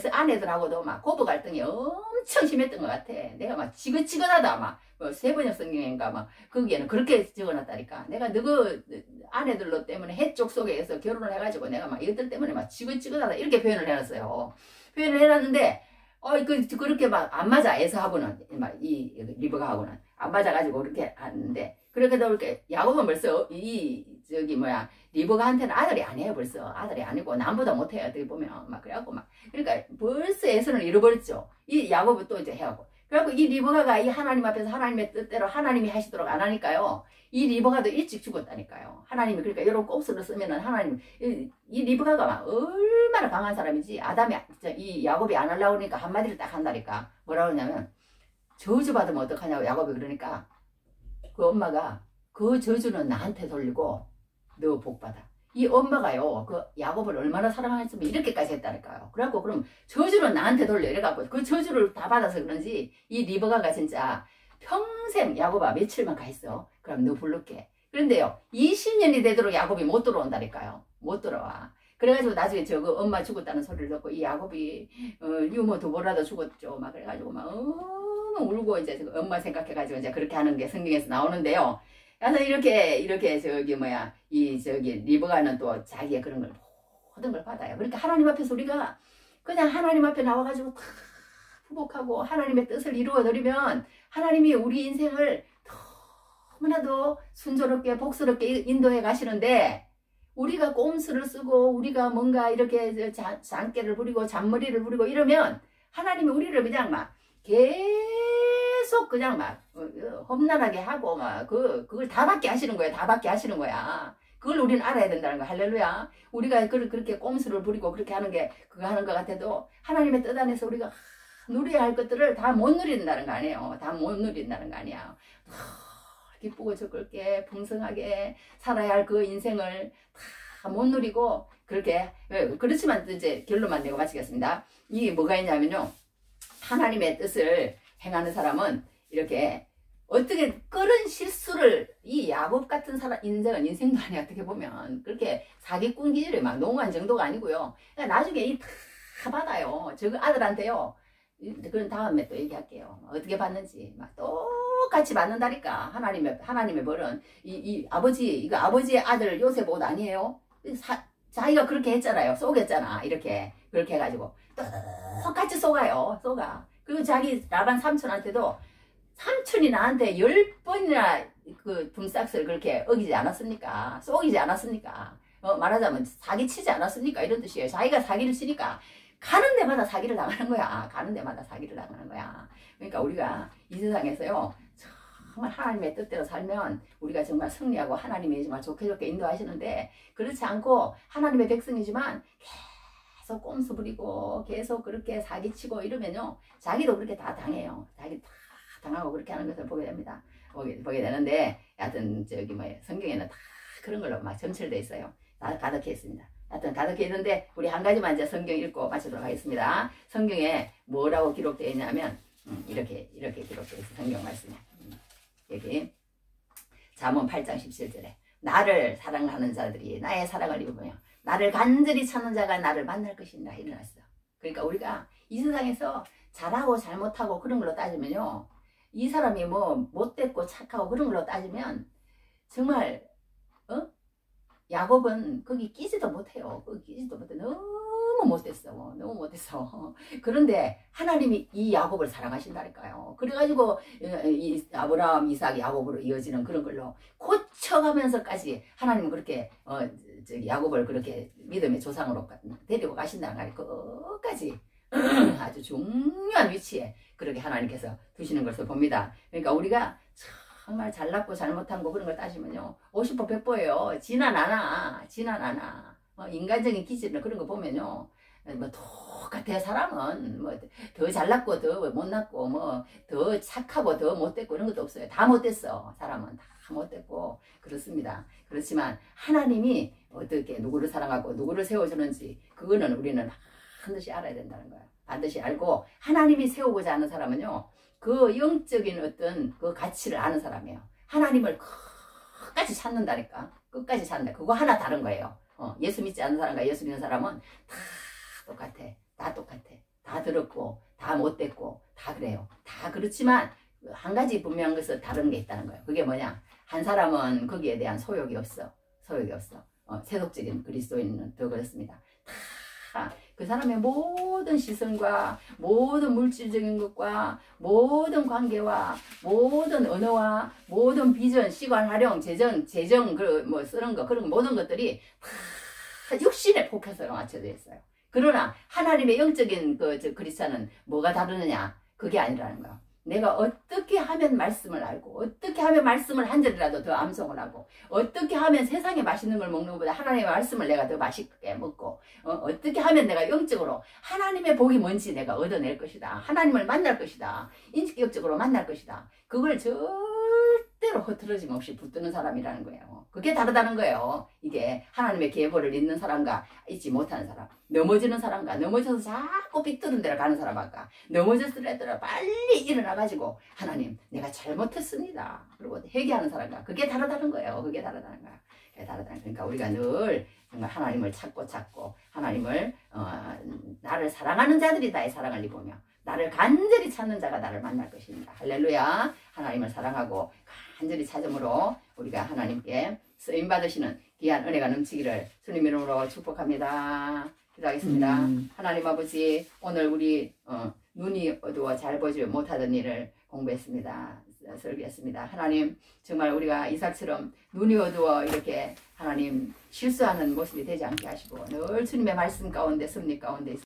아내들하고도 고부 갈등이 엄청 심했던 것 같아. 내가 지긋지긋하다 세번역 성경인가 거기에는 그렇게 적어놨다니까. 내가 너그 아내들로 때문에 해쪽 속에서 결혼을 해가지고 내가 이들 때문에 지긋지긋하다 이렇게 표현을 해놨어요. 표현을 해놨는데 그렇게 막 안 맞아. 에서하고는, 막, 리브가하고는. 안 맞아가지고 그렇게 하는데. 그렇게도 이렇게, 야곱은 벌써, 리브가한테는 아들이 아니에요, 벌써. 아들이 아니고, 남보다 못해요. 어떻게 보면. 막, 그래갖고 막. 그러니까, 벌써 에서는 잃어버렸죠. 이 야곱은 또 이제 해갖고. 그래갖고 이 리브가가 이 하나님 앞에서 하나님의 뜻대로 하나님이 하시도록 안 하니까요. 이 리브가도 일찍 죽었다니까요. 하나님이 그러니까 이런 꼼수를 쓰면은 하나님 이 리브가가 막 얼마나 강한 사람이지. 아담이 이 야곱이 안 하려고 그러니까 한마디를 딱 한다니까. 뭐라 그러냐면 저주 받으면 어떡하냐고 야곱이 그러니까 그 엄마가 그 저주는 나한테 돌리고 너 복 받아. 이 엄마가요, 그 야곱을 얼마나 사랑했으면 이렇게까지 했다니까요. 그래갖고 그럼 저주는 나한테 돌려 이래갖고 그 저주를 다 받아서 그런지 이 리브가가 진짜 평생 야곱아 며칠만 가 있어. 그럼 너 부를게. 그런데요 20년이 되도록 야곱이 못 들어온다니까요. 못 들어와. 그래가지고 나중에 저거 엄마 죽었다는 소리를 듣고 이 야곱이 유모 두보라도 죽었죠. 막 그래가지고 막 너무 울고 이제 엄마 생각해가지고 이제 그렇게 하는 게 성경에서 나오는데요. 그래서 이렇게 리브가는 또 자기의 그런 걸 모든 걸 받아요. 그러니까 하나님 앞에서 우리가 그냥 하나님 앞에 나와가지고 다 부복하고 하나님의 뜻을 이루어드리면 하나님이 우리 인생을 너무나도 순조롭게 복스럽게 인도해 가시는데 우리가 꼼수를 쓰고 우리가 뭔가 이렇게 잔꾀를 부리고 잔머리를 부리고 이러면 하나님이 우리를 그냥 막 계속 그냥 막 험난하게 하고 막 그걸 다 받게 하시는 거예요. 다 받게 하시는 거야. 그걸 우리는 알아야 된다는 거. 할렐루야. 우리가 그렇게 꼼수를 부리고 그렇게 하는 게 그거 하는 것 같아도 하나님의 뜻 안에서 우리가 누려야 할 것들을 다 못 누린다는 거 아니에요. 다 못 누린다는 거 아니야. 기쁘고 즐겁게 풍성하게 살아야 할 그 인생을 다 못 누리고 그렇게 그렇지만 이제 결론만 내고 마치겠습니다. 이게 뭐가 있냐면요. 하나님의 뜻을 행하는 사람은 이렇게 어떻게 그런 실수를 이 야곱 같은 사람 인생은 인생도 아니야. 어떻게 보면 그렇게 사기꾼 기질이 막 농한 정도가 아니고요. 그러니까 나중에 이 다 받아요. 저 아들한테요. 그건 다음에 또 얘기할게요. 어떻게 받는지 막 똑같이 받는다니까. 하나님의 벌은 이거 아버지의 아들 요셉 옷 아니에요? 자기가 그렇게 했잖아요. 속였잖아. 그렇게 해가지고 똑같이 속아요. 그리고 자기 라반 삼촌한테도 삼촌이 나한테 10번이나 그 품삯을 그렇게 어기지 않았습니까? 속이지 않았습니까? 말하자면 사기치지 않았습니까? 이런 뜻이에요. 자기가 사기를 치니까 가는 데마다 사기를 당하는 거야. 가는 데마다 사기를 당하는 거야. 그러니까 우리가 이 세상에서요. 정말 하나님의 뜻대로 살면 우리가 정말 승리하고 하나님이 정말 좋게 인도하시는데 그렇지 않고 하나님의 백성이지만 계속 꼼수 부리고 계속 그렇게 사기치고 이러면요. 자기도 그렇게 다 당해요. 자기 다 당하고 그렇게 하는 것을 보게 됩니다. 보게 되는데 하여튼 성경에는 다 그런 걸로 막 점철되어 있어요. 다 가득해 있습니다. 하여튼 가득해 있는데 우리 한 가지만 이제 성경 읽고 마치도록 하겠습니다. 성경에 뭐라고 기록되어 있냐면 이렇게 기록되어 있어요. 성경 말씀에 여기 잠언 8장 17절에 나를 사랑하는 자들이 나의 사랑을 입으며 나를 간절히 찾는 자가 나를 만날 것이니라 일어났어. 그러니까 우리가 이 세상에서 잘하고 잘못하고 그런 걸로 따지면요. 이 사람이 뭐 못됐고 착하고 그런 걸로 따지면 정말 야곱은 거기 끼지도 못해요. 거기 끼지도 못해. 너무 못됐어. 그런데 하나님이 이 야곱을 사랑하신다니까요. 그래가지고 이 아브라함, 이삭, 야곱으로 이어지는 그런 걸로 고쳐가면서까지 하나님은 그렇게 야곱을 그렇게 믿음의 조상으로 데리고 가신다는 거 끝까지 아주 중요한 위치에 그렇게 하나님께서 두시는 것을 봅니다. 그러니까 우리가 정말 잘났고 잘못한 거 그런 걸 따지면요 50보 100보예요. 지난 않아. 인간적인 기질은 그런 거 보면요 뭐 똑같아. 사람은 뭐 더 잘났고 더 못났고 뭐 더 착하고 더 못됐고 이런 것도 없어요. 다 못됐어. 사람은 다 못됐고 그렇습니다. 그렇지만 하나님이 어떻게 누구를 사랑하고 누구를 세워주는지 그거는 우리는 반드시 알아야 된다는 거예요. 반드시 알고 하나님이 세우고자 하는 사람은요 그 영적인 어떤 그 가치를 아는 사람이에요. 하나님을 끝까지 찾는다니까. 끝까지 찾는다. 그거 하나 다른 거예요. 예수 믿지 않는 사람과 예수 믿는 사람은 다 똑같아. 다 들었고 다 못됐고 다 그래요. 다 그렇지만 한 가지 분명한 것은 다른 게 있다는 거예요. 그게 뭐냐. 한 사람은 거기에 대한 소욕이 없어. 세속적인 그리스도인은 더 그렇습니다. 다 그 사람의 모든 모든 시선과 모든 물질적인 것과 모든 관계와 모든 언어와 모든 비전, 시간 활용, 재정 그 뭐 쓰는 거 그런 모든 것들이 다 육신의 포커스로 맞춰져 있어요. 그러나 하나님의 영적인 그리스도는 뭐가 다르느냐? 그게 아니라는 거야. 내가 어떻게 하면 말씀을 알고 어떻게 하면 말씀을 한 절이라도 더 암송을 하고 어떻게 하면 세상에 맛있는 걸 먹는 것보다 하나님의 말씀을 내가 더 맛있게 먹고 어떻게 하면 내가 영적으로 하나님의 복이 뭔지 내가 얻어낼 것이다. 하나님을 만날 것이다. 인격적으로 만날 것이다. 그걸 절대로 흐트러짐 없이 붙드는 사람이라는 거예요. 그게 다르다는 거예요. 이게 하나님의 계보를 잊는 사람과 잊지 못하는 사람, 넘어지는 사람과 넘어져서 자꾸 삐뚤은 데를 가는 사람과 넘어졌으더라도 빨리 일어나가지고 하나님 내가 잘못했습니다. 그리고 회개하는 사람과 그게 다르다는 거예요. 그게 다르다는 거야. 그게 다르다는 거야. 그러니까 우리가 늘 정말 하나님을 찾고 하나님을 나를 사랑하는 자들이 나의 사랑을 입으며 나를 간절히 찾는 자가 나를 만날 것입니다. 할렐루야. 하나님을 사랑하고 간절히 찾음으로 우리가 하나님께 쓰임받으시는 귀한 은혜가 넘치기를 주님 이름으로 축복합니다. 기도하겠습니다. 하나님 아버지, 오늘 우리 눈이 어두워 잘 보지 못하던 일을 공부했습니다. 설교했습니다. 하나님, 정말 우리가 이삭처럼 눈이 어두워 이렇게 하나님 실수하는 모습이 되지 않게 하시고 늘 주님의 말씀 가운데 섭리 가운데